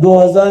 2000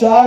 4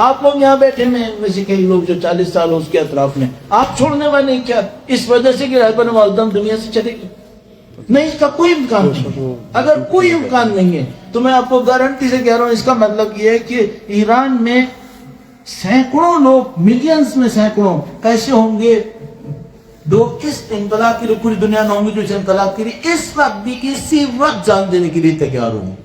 آپ لوگ یہاں بیٹھے میں ان میں سے کئی لوگ جو 40 سال اس کے اطراف میں، آپ چھوڑنے والے کیا اس وجہ سے کہ رہبر معظم دنیا سے چلے گئے؟ نہیں، اس کا کوئی امکان نہیں۔ اگر کوئی امکان نہیں ہے تو میں آپ کو گارنٹی سے کہہ رہا ہوں، اس کا مطلب یہ ہے کہ ایران میں سینکڑوں لوگ، ملینز میں سینکڑوں ایسے ہوں گے جو اس انقلاب کے لیے، پوری دنیا میں ہوں گے جو اس انقلاب کے لیے اس وقت بھی کسی وقت جان دینے کے لیے تیار ہوں گے۔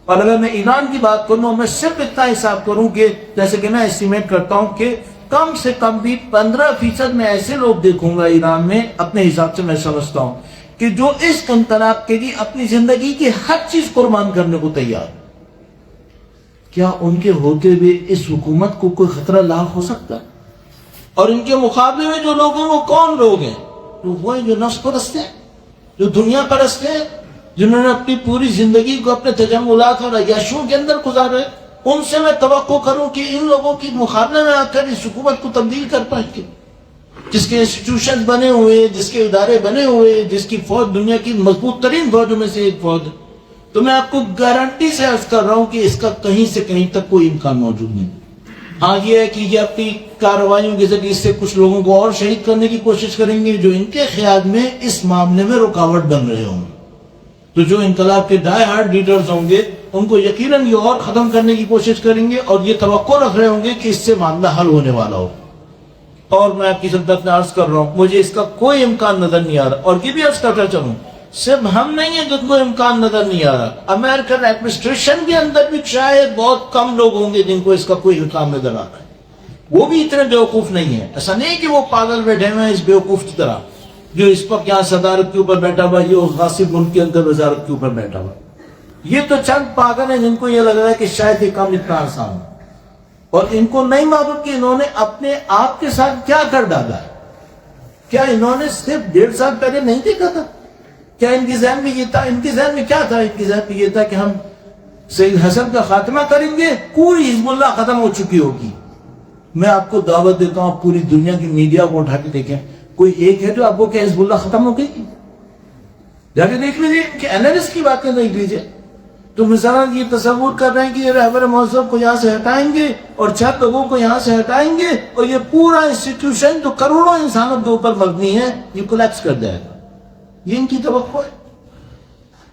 اور اگر میں ایران کی بات کروں، میں صرف اتنا حساب کروں کہ جیسے کہ میں ایسٹیمیٹ کرتا ہوں کہ کم سے کم بھی 15% میں ایسے لوگ دیکھوں گا ایران میں، اپنے حساب سے میں سمجھتا ہوں کہ جو اس انقلاب کے لیے اپنی زندگی کی ہر چیز قربان کرنے کو تیار۔ کیا ان کے ہوتے ہوئے اس حکومت کو کوئی خطرہ لاحق ہو سکتا ہے؟ اور ان کے مقابلے میں جو لوگ ہیں وہ کون لوگ ہیں؟ وہ ہیں جو نفس پرست ہیں، جو دنیا پرست ہیں، جنہوں نے اپنی پوری زندگی کو اپنے تجملات اور عیاشیوں کے اندر گزارے۔ ان سے میں توقع کروں کہ ان لوگوں کی مقابلے میں آ کر اس حکومت کو تبدیل کر پائیں گے، جس کے انسٹیٹیوشن بنے ہوئے، جس کے ادارے بنے ہوئے، جس کی فوج دنیا کی مضبوط ترین فوجوں میں سے ایک فوج۔ تو میں آپ کو گارنٹی سے عرض کر رہا ہوں کہ اس کا کہیں سے کہیں تک کوئی امکان موجود نہیں۔ ہاں یہ ہے کہ یہ اپنی کارروائیوں کے ذریعے سے کچھ لوگوں کو اور شہید کرنے کی کوشش کریں گے جو ان کے خیال میں اس معاملے میں رکاوٹ بن رہے ہوں گے۔ تو جو انقلاب کے ڈائی ہارڈ لیڈرز ہوں گے ان کو یقیناً یہ اور ختم کرنے کی کوشش کریں گے اور یہ توقع رکھ رہے ہوں گے کہ اس سے معاملہ حل ہونے والا ہو۔ اور میں آپ کی خدمت میں عرض کر رہا ہوں، مجھے اس کا کوئی امکان نظر نہیں آ رہا۔ اور یہ بھی عرض کرتا چلوں، صرف ہم نہیں ہیں جن کو امکان نظر نہیں آ رہا، امریکن ایڈمنسٹریشن کے اندر بھی شاید بہت کم لوگ ہوں گے جن کو اس کا کوئی امکان نظر آ رہا ہے۔ وہ بھی اتنے بیوقوف نہیں ہیں، ایسا نہیں کہ وہ پاگل بیٹھے ہوئے ہیں اس بیوقوف کی طرح جو اس وقت یہاں صدارت کے اوپر بیٹھا ہوا، یہ اس غاصب ملک کے اندر وزارت کے اوپر بیٹھا ہوا۔ یہ تو چند پاگل ہیں جن کو یہ لگ رہا ہے کہ شاید یہ کام اتنا آسان ہے، اور ان کو نہیں معلوم کہ انہوں نے اپنے آپ کے ساتھ کیا کر ڈالا ہے۔ کیا انہوں نے صرف 1.5 سال پہلے نہیں دیکھا تھا؟ کیا ان کی ذہن میں یہ تھا؟ ان کی ذہن میں کیا تھا؟ ان کی ذہن میں یہ تھا کہ ہم سید حسن کا خاتمہ کریں گے، پوری حزب اللہ ختم ہو چکی ہوگی۔ میں آپ کو دعوت دیتا ہوں، پوری دنیا کی میڈیا کو اٹھا کے دیکھیں، کوئی ایک ہے جو آپ کو کہ حزب اللہ ختم ہو گئی؟ جا کے دیکھ لیجیے، کہ انالسٹ کی باتیں دیکھ لیجیے۔ تو مثلاً یہ تصور کر رہے ہیں کہ یہ رہبر مہذب کو یہاں سے ہٹائیں گے اور 6 لوگوں کو یہاں سے ہٹائیں گے اور یہ پورا انسٹیٹیوشن جو کروڑوں انسانوں کے اوپر مبنی ہے یہ کولیپس کر جائے گا۔ یہ ان کی توقع ہے۔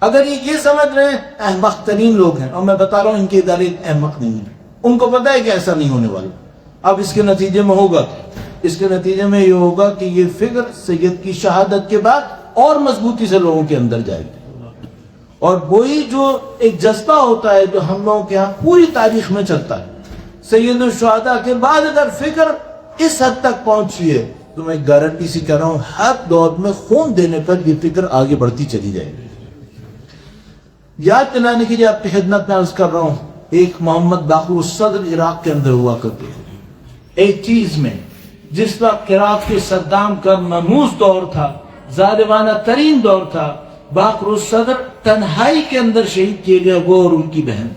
اگر یہ سمجھ رہے ہیں، احمق ترین لوگ ہیں، اور میں بتا رہا ہوں ان کے ادارے احمق نہیں ہیں، ان کو پتہ ہے کہ ایسا نہیں ہونے والا۔ اب اس کے نتیجے میں ہوگا، اس کے نتیجے میں یہ ہوگا کہ یہ فکر سید کی شہادت کے بعد اور مضبوطی سے لوگوں کے اندر جائے گی، اور وہی جو ایک جذبہ ہوتا ہے جو ہم لوگوں کے ہاں پوری تاریخ میں چلتا ہے، سید الشہداء کے بعد اگر فکر اس حد تک پہنچی ہے تو میں گارنٹی سے کہہ رہا ہوں ہر دور میں خون دینے پر یہ فکر آگے بڑھتی چلی جائے گی۔ یاد دلانے کے لیے آپ کی خدمت میں عرض کر رہا ہوں، ایک محمد باقر الصدر عراق کے اندر ہوا کرتے ہیں 80s میں، جس وقت عراق کے صدام کا منحوس دور تھا، ظالمانہ ترین دور تھا، باقر الصدر تنہائی کے اندر شہید کیے گئے، وہ اور ان کی بہن۔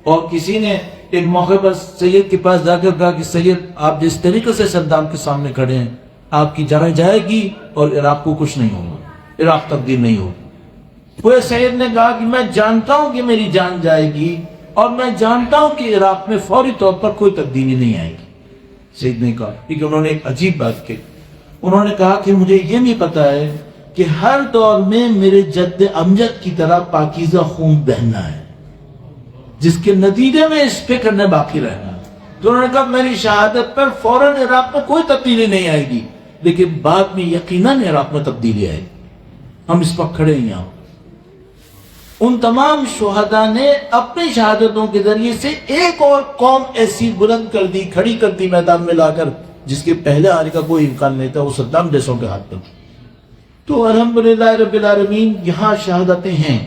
اور کسی نے ایک موقع پر سید کے پاس جا کر کہا کہ سید آپ جس طریقے سے صدام کے سامنے کھڑے ہیں آپ کی جان جائے گی اور عراق کو کچھ نہیں ہوگا، عراق تبدیل نہیں ہوگا۔ وہ سید نے کہا کہ میں جانتا ہوں کہ میری جان جائے گی اور میں جانتا ہوں کہ عراق میں فوری طور پر کوئی تبدیلی نہیں آئے گی۔ سید نے کہا، کیونکہ انہوں نے ایک عجیب بات کی، انہوں نے کہا کہ مجھے یہ بھی پتا ہے کہ ہر دور میں میرے جد امجد کی طرح پاکیزہ خون بہنا ہے جس کے نتیجے میں اس فکر نے باقی رہنا۔ تو انہوں نے کہا میری شہادت پر فوراً عراق میں کوئی تبدیلی نہیں آئے گی، لیکن بعد میں یقیناً عراق میں تبدیلی آئے گی۔ ہم اس وقت کھڑے ہیں یہاں، ان تمام شہداء نے اپنی شہادتوں کے ذریعے سے ایک اور قوم ایسی بلند کر دی، کھڑی کر دی میدان میں لا کر، جس کے پہلے آنے کا کوئی امکان نہیں تھا، وہ صدام جیسوں کے ہاتھ میں۔ تو الحمدللہ رب العالمین یہاں شہادتیں ہیں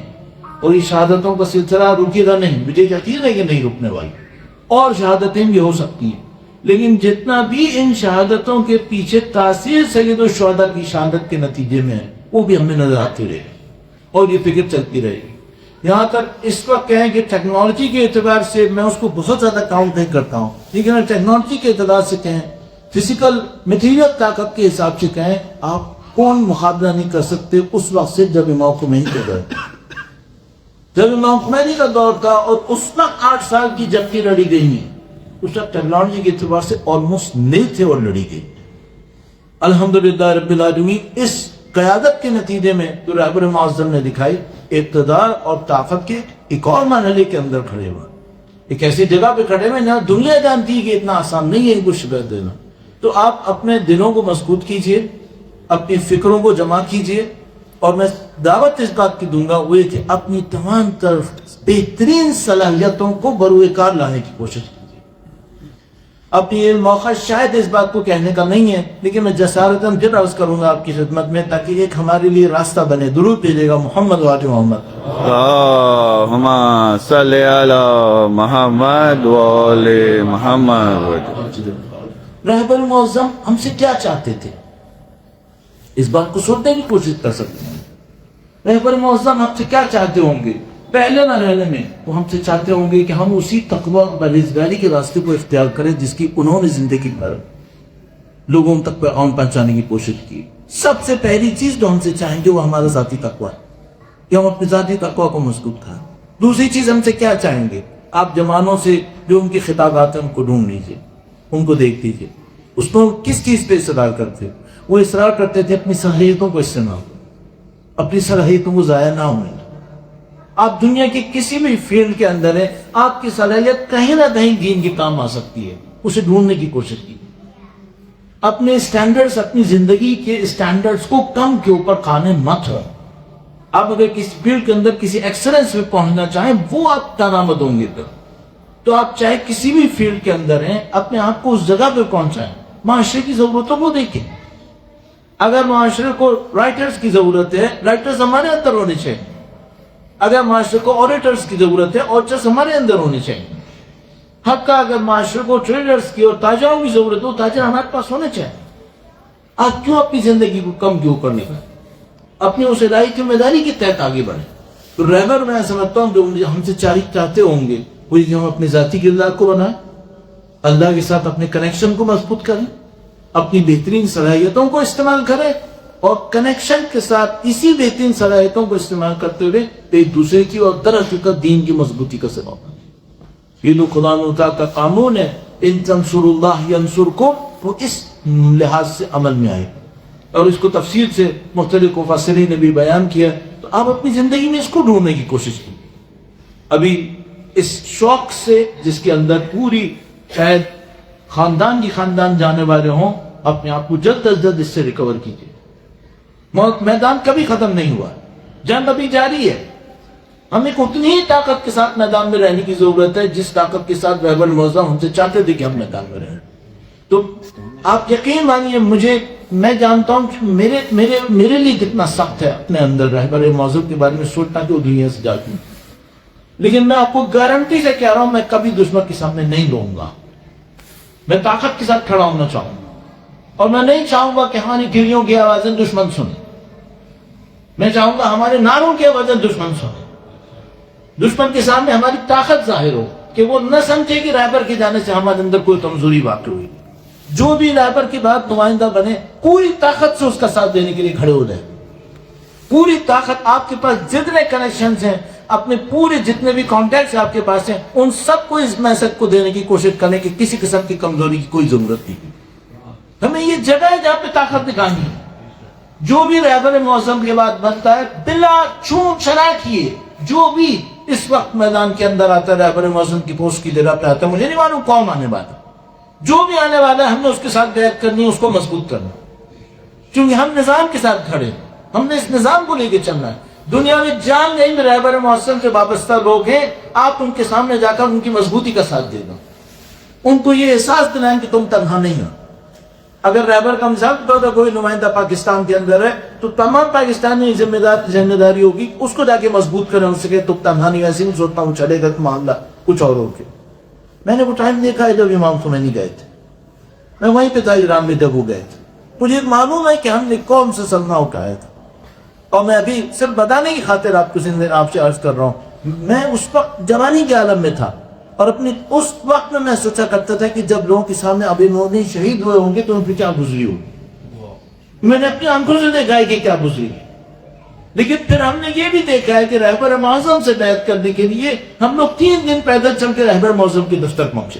اور یہ شہادتوں کا سلسلہ رکے گا نہیں، مجھے یقین ہے کہ نہیں رکنے والی، اور شہادتیں بھی ہو سکتی ہیں، لیکن جتنا بھی ان شہادتوں کے پیچھے تاثیر سید الشہداء کی شہادت کے نتیجے میں ہے وہ بھی ہمیں نظر آتی رہے گی اور یہ فکر چلتی رہے گی۔ یہاں تک اس وقت کہیں کہ ٹیکنالوجی کے اعتبار سے میں اس کو بہت زیادہ کاؤنٹ نہیں کرتا ہوں، لیکن اگر ٹیکنالوجی کے اعتبار سے کہیں، فزیکل میٹیریل طاقت کے حساب سے کہیں، آپ کون مقابلہ نہیں کر سکتے اس وقت سے جب امام خمینی کا دور، جب امام خمینی کا دور تھا اور اس وقت 8 سال کی جنگیں لڑی گئی ہیں، اس وقت ٹیکنالوجی کے اعتبار سے آلموسٹ نئی تھے اور لڑی گئی. الحمدللہ رب العالمین اس قیادت کے نتیجے میں جو رہبر معظم نے دکھائی اقتدار اور طاقت کے ایک اور مرحلے کے اندر کھڑے ہوئے, ایک ایسی جگہ پہ کھڑے ہوئے جہاں دنیا جانتی ہے کہ اتنا آسان نہیں ہے ان کو شکست دینا. تو آپ اپنے دلوں کو مضبوط کیجئے, اپنی فکروں کو جمع کیجئے, اور میں دعوت اس بات کی دوں گا وہ کہ اپنی تمام طرف بہترین صلاحیتوں کو بروئے کار لانے کی کوشش کیجئے. اپنی یہ موقع شاید اس بات کو کہنے کا نہیں ہے, لیکن میں جسارتاً پھر عرض کروں گا آپ کی خدمت میں تاکہ ایک ہمارے لیے راستہ بنے. درود بھیجے گا محمد وآل محمد. اللہم صلی علی محمد وآل محمد. رہبر معظم ہم سے کیا چاہتے تھے اس بات کو سوچنے کی کوشش کر سکتے ہیں. رہبر معظم ہم سے کیا چاہتے ہوں گے؟ پہلے مرحلے میں وہ ہم سے چاہتے ہوں گے کہ ہم اسی تقویٰ اور پرہیزگاری کے راستے کو اختیار کریں جس کی انہوں نے زندگی بھر لوگوں تک پیغام پہنچانے کی کوشش کی. سب سے پہلی چیز جو ہم سے چاہیں گے وہ ہمارا ذاتی تقویٰ ہے کہ ہم اپنے ذاتی تقویٰ کو مضبوط کریں. دوسری چیز ہم سے کیا چاہیں گے؟ آپ جوانوں سے جو ان کی خطابات ہیں ان کو ڈھونڈ لیجیے, ان کو دیکھ لیجیے. اس میں کس چیز پہ اصرار کرتے؟ وہ اصرار کرتے تھے اپنی صلاحیتوں کو استعمال, اپنی صلاحیتوں کو ضائع نہ ہونے. آپ دنیا کی کسی بھی فیلڈ کے اندر ہیں, آپ کی صلاحیت کہیں نہ کہیں دین کے کام آ سکتی ہے, اسے ڈھونڈنے کی کوشش کی. اپنے سٹینڈرڈز, اپنی زندگی کے سٹینڈرڈز کو کم کے اوپر کھانے مت ہو. آپ اگر کسی فیلڈ کے اندر کسی ایکسلنس میں پہنچنا چاہیں وہ آپ کارآمد ہوں گے. تو آپ چاہے کسی بھی فیلڈ کے اندر ہیں اپنے آپ کو اس جگہ پہ پہنچائیں. معاشرے کی ضرورتوں کو دیکھیں. اگر معاشرے کو رائٹرز کی ضرورت ہے, رائٹرز ہمارے اندر ہونے چاہیے. اگر معاشرے کو آڈیٹرز کی ضرورت ہے, آڈیٹرز ہمارے اندر ہونے چاہیے. حق کا اگر معاشرے کو ٹریڈرز کی اور تاجروں کی ضرورت ہو, تاجر ہمارے پاس ہونے چاہیے. آپ کیوں اپنی زندگی کو کم کیوں کرنے کا؟ اپنی اس الہی ذمہ داری کے تحت آگے بڑھیں. تو رہبر میں سمجھتا ہوں جو ہم سے چاہتے ہوں گے وہ ہم اپنے ذاتی کردار کو بنائیں, اللہ کے ساتھ اپنے کنیکشن کو مضبوط کریں, اپنی بہترین صلاحیتوں کو استعمال کریں, اور کنیکشن کے ساتھ اسی بہترین صلاحیتوں کو استعمال کرتے ہوئے ایک دوسرے کی اور درحقیقت دین کی مضبوطی کا سبب. یہ لوگ خدا تعالیٰ کا قانون ہے, ان تنصروا اللہ ینصرکم, وہ اس لحاظ سے عمل میں آئے, اور اس کو تفصیل سے مختلف مفسرین نے بھی بیان کیا. تو آپ اپنی زندگی میں اس کو ڈھونڈنے کی کوشش کی. ابھی اس شوق سے جس کے اندر پوری شاید خاندان کی خاندان جانے والے ہوں, اپنے آپ کو جلد از جلد اس سے ریکور کیجیے. میدان کبھی ختم نہیں ہوا, جنگ ابھی جاری ہے. ہمیں اتنی ہی طاقت کے ساتھ میدان میں رہنے کی ضرورت ہے جس طاقت کے ساتھ رہبر معظم ہم سے چاہتے تھے کہ ہم میدان میں رہیں. تو آپ یقین مانیے, میں جانتا ہوں کہ میرے لیے کتنا سخت ہے اپنے اندر رہبر معظم کے بارے میں سوچنا کہ وہ دنیا سے جاتی, لیکن میں آپ کو گارنٹی سے کہہ رہا ہوں میں کبھی دشمن کے سامنے نہیں لوں گا. میں طاقت کے ساتھ کھڑا ہونا چاہوں گا, اور میں نہیں چاہوں گا کہ ہماری گھڑیوں کی آوازیں دشمن سنیں. میں چاہوں گا ہمارے نعروں کی آوازیں دشمن سنیں. دشمن کے سامنے ہماری طاقت ظاہر ہو کہ وہ نہ سمجھے کہ رہبر کے جانے سے ہمارے اندر کوئی کمزوری واقع ہوئی. جو بھی رہبر کی بات نمائندہ بنے پوری طاقت سے اس کا ساتھ دینے کے لیے کھڑے ہو جائیں. پوری طاقت, آپ کے پاس جتنے کنیکشنز ہیں, اپنے پورے جتنے بھی کانٹیکٹس آپ کے پاس ہیں, ان سب کو اس میسج کو دینے کی کوشش کریں کہ کسی قسم کی کمزوری کی کوئی ضرورت نہیں. ہمیں یہ جگہ ہے جہاں پہ طاقت دکھانی ہے. جو بھی رہبر معظم کے بعد بنتا ہے بلا چھوٹ چھڑا کیے, جو بھی اس وقت میدان کے اندر آتا ہے رہبر معظم کی پوسٹ کی جگہ پہ آتا ہے, مجھے نہیں معلوم کون آنے والا, جو بھی آنے والا ہے ہم نے اس کے ساتھ بیعت کرنی ہے, اس کو مضبوط کرنا, کیونکہ ہم نظام کے ساتھ کھڑے, ہم نے اس نظام کو لے کے چلنا ہے. دنیا میں جان نہیں میں رہبر معظم سے وابستہ لوگ ہیں, آپ ان کے سامنے جا کر ان کی مضبوطی کا ساتھ دے دو, ان کو یہ احساس دلائیں کہ تم تنہا نہیں ہو. اگر رہبر کا مثال تو کوئی نمائندہ پاکستان کے اندر ہے تو تمام پاکستانی ذمہ داری ہوگی اس کو جا کے مضبوط کریں, ان سے کہ تم تنہا نہیں. ایسے نہیں سوچتا ہوں چلے گا معاملہ کچھ اور ہو کے. میں نے وہ ٹائم دیکھا ہے جب امام خمینی گئے تھے, میں وہیں پہ تھا ایران میں جب وہ گئے تھے. مجھے معلوم ہے کہ ہم نے قوم سے سلنا اٹھایا تھا, اور میں ابھی صرف بتانے کی خاطر آپ سے عرض کر رہا ہوں. میں اس وقت جوانی کے عالم میں تھا, اور اپنی اس وقت میں سوچا کرتا تھا کہ جب لوگوں کے سامنے اب انہوں نے شہید ہوئے ہوں گے تو ان پہ کیا گزری ہوگی. میں نے اپنی آنکھوں سے دیکھا ہے کہ کیا گزری ہے. لیکن پھر ہم نے یہ بھی دیکھا ہے کہ رہبر معظم سے بیعت کرنے کے لیے ہم لوگ 3 دن پیدل چل کے رہبر معظم کے دفتر پہنچے.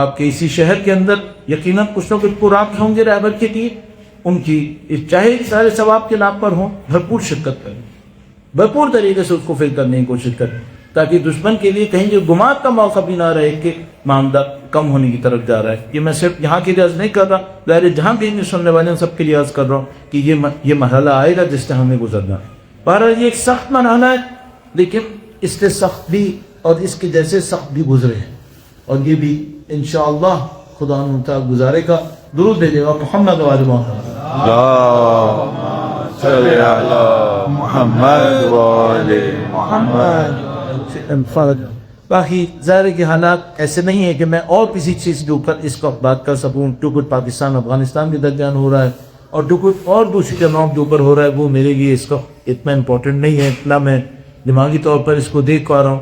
آپ کے اسی شہر کے اندر یقیناً کچھ نہ کچھ پروگرام ہوں گے رہبر کے لیے، ان کی چاہے سارے ثواب کے نام پر ہوں، بھرپور شرکت کریں، بھرپور طریقے سے اس کو فکر کرنے کی کوشش کریں، تاکہ دشمن کے لیے کہیں گمان کا موقع بھی نہ رہے کہ معاملہ کم ہونے کی طرف جا رہا ہے۔ یہ میں صرف یہاں کے لیے عرض نہیں کر رہا، ظاہر جہاں بھی سننے والے ہیں سب کے لیے عرض کر رہا ہوں کہ یہ مرحلہ آئے گا جس سے ہمیں گزرنا ہے۔ بہرحال یہ ایک سخت مرحلہ ہے، لیکن اس سے سخت بھی اور اس کے جیسے سخت بھی گزرے ہیں، اور یہ بھی انشاءاللہ خدا ان کا گزارے گا۔ درود بھیجے گا محمد و آل محمد۔ اللهم صل على محمد وآل محمد۔ باقی ظاہر ہے کہ حالات ایسے نہیں ہیں کہ میں اور کسی چیز کے اوپر اس وقت بات کر سکوں۔ جو کچھ پاکستان افغانستان کے درمیان ہو رہا ہے اور جو کچھ اور دوسری جگہوں کے اوپر ہو رہا ہے وہ میرے لیے اس وقت اتنا امپورٹنٹ نہیں ہے، اتنا میں دماغی طور پر اس کو دیکھ پا رہا ہوں۔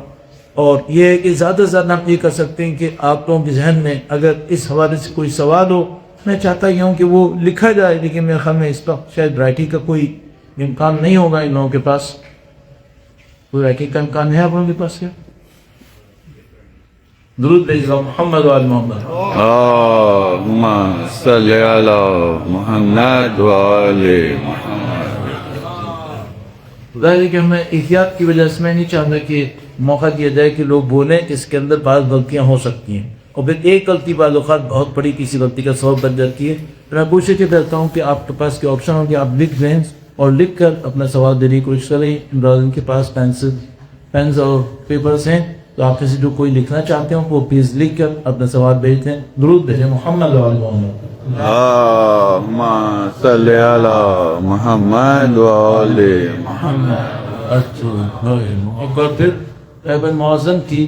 اور یہ ہے کہ زیادہ سے زیادہ ہم یہ کر سکتے ہیں کہ آپ لوگوں کے ذہن میں اگر اس حوالے سے کوئی سوال ہو، میں چاہتا ہی ہوں کہ وہ لکھا جائے، لیکن میرے خیال میں اس وقت شاید رائٹنگ کا کوئی امکان نہیں ہوگا ان لوگوں کے پاس۔ کوئی رائٹنگ کا امکان ہے آپ لوگوں کے پاس کیا؟ درود بھیجو محمد و آل محمد۔ اللهم صل على محمد وآل محمد۔ ظاہر ہے کہ ہمیں احتیاط کی وجہ سے میں نہیں چاہتا کہ موقع دیا جائے کہ لوگ بولیں، اس کے اندر بعض غلطیاں ہو سکتی ہیں، اور پھر ایک غلطی بعض اوقات بہت بڑی کسی غلطی کا سبب بن جاتی ہے۔ میں کوشش یہ کرتا ہوں کہ آپ کے پاس کیا آپشن ہوگی، آپ لکھ دیں اور لکھ کر اپنا سوال دینے کی کوشش کریں۔ عمران کے پاس پینس اور پیپرز ہیں، تو آپ میں سے جو کوئی لکھنا چاہتے ہوں وہ پلیز لکھ کر اپنا سوال بھیج دیں۔ درود بھیجیں محمد و آل محمد۔ اللهم صل على محمد وآل محمد۔ ایک بار پھر رہبر معظم کی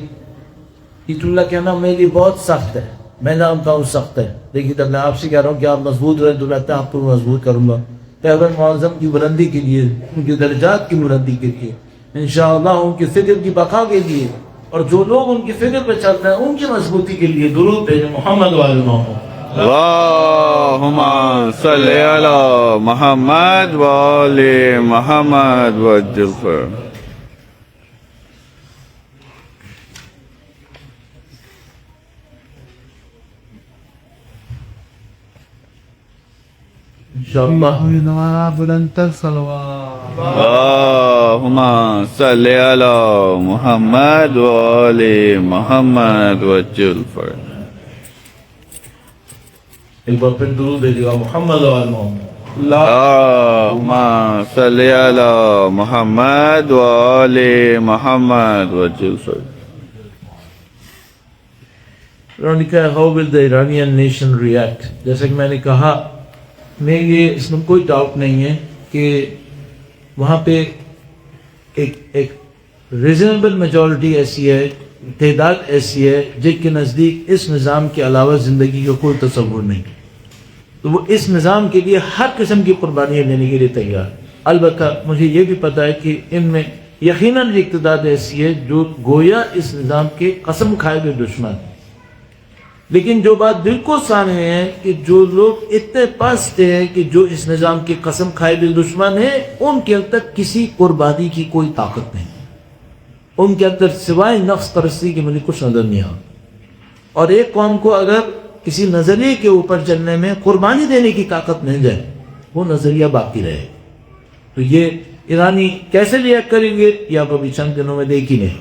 عید اللہ کہنا میرے لیے بہت سخت ہے، میں جانتا ہوں سخت ہے، لیکن تب میں آپ سے کہہ رہا ہوں کہ آپ مضبوط رہیں، تو رہتا آپ کو مضبوط کروں گا رہبر معظم کی بلندی کے لیے، ان کے درجات کی بلندی کے لیے، انشاءاللہ ان کی فکر کی بقا کے لیے، اور جو لوگ ان کی فکر پہ چل رہے ہیں ان کی مضبوطی کے لیے درود بھیجیں محمد و آل محمد۔ اللهم صل على محمد وآل محمد وعجل فرج۔ انشاءاللہ بلند تر صلوات۔ اللهم صل على محمد وآل محمد وعجل فرج۔ ایک بار پھر درود بھیجے گا محمد و آل محمد۔ اللهم صل على محمد وآل محمد وعجل فرج۔ انہوں نے کہا how will the Iranian nation react؟ جیسے کہ میں نے کہا، میں یہ اس میں کوئی ڈاؤٹ نہیں ہے کہ وہاں پہ ایک ریزنیبل میجورٹی ایسی ہے، تعداد ایسی ہے جن کے نزدیک اس نظام کے علاوہ زندگی کا کوئی تصور نہیں، تو وہ اس نظام کے لیے ہر قسم کی قربانیاں لینے کے لیے تیار۔ البتہ مجھے یہ بھی پتہ ہے کہ ان میں یقیناً ایک تعداد ایسی ہے جو گویا اس نظام کے قسم کھائے ہوئے دشمن، لیکن جو بات بالکل سامنے ہے کہ جو لوگ اتنے پستے ہیں کہ جو اس نظام کے قسم کھائے ہوئے دشمن ہیں، ان کے اندر کسی قربانی کی کوئی طاقت نہیں، ان کے اندر سوائے نفس پرستی کے مجھے کچھ نظر نہیں آتا۔ اور ایک قوم کو اگر کسی نظریے کے اوپر چلنے میں قربانی دینے کی طاقت مل جائے، وہ نظریہ باقی رہے۔ تو یہ ایرانی کیسے ریئیکٹ کریں گے یہ آپ ابھی چند دنوں میں دیکھ ہی نہیں۔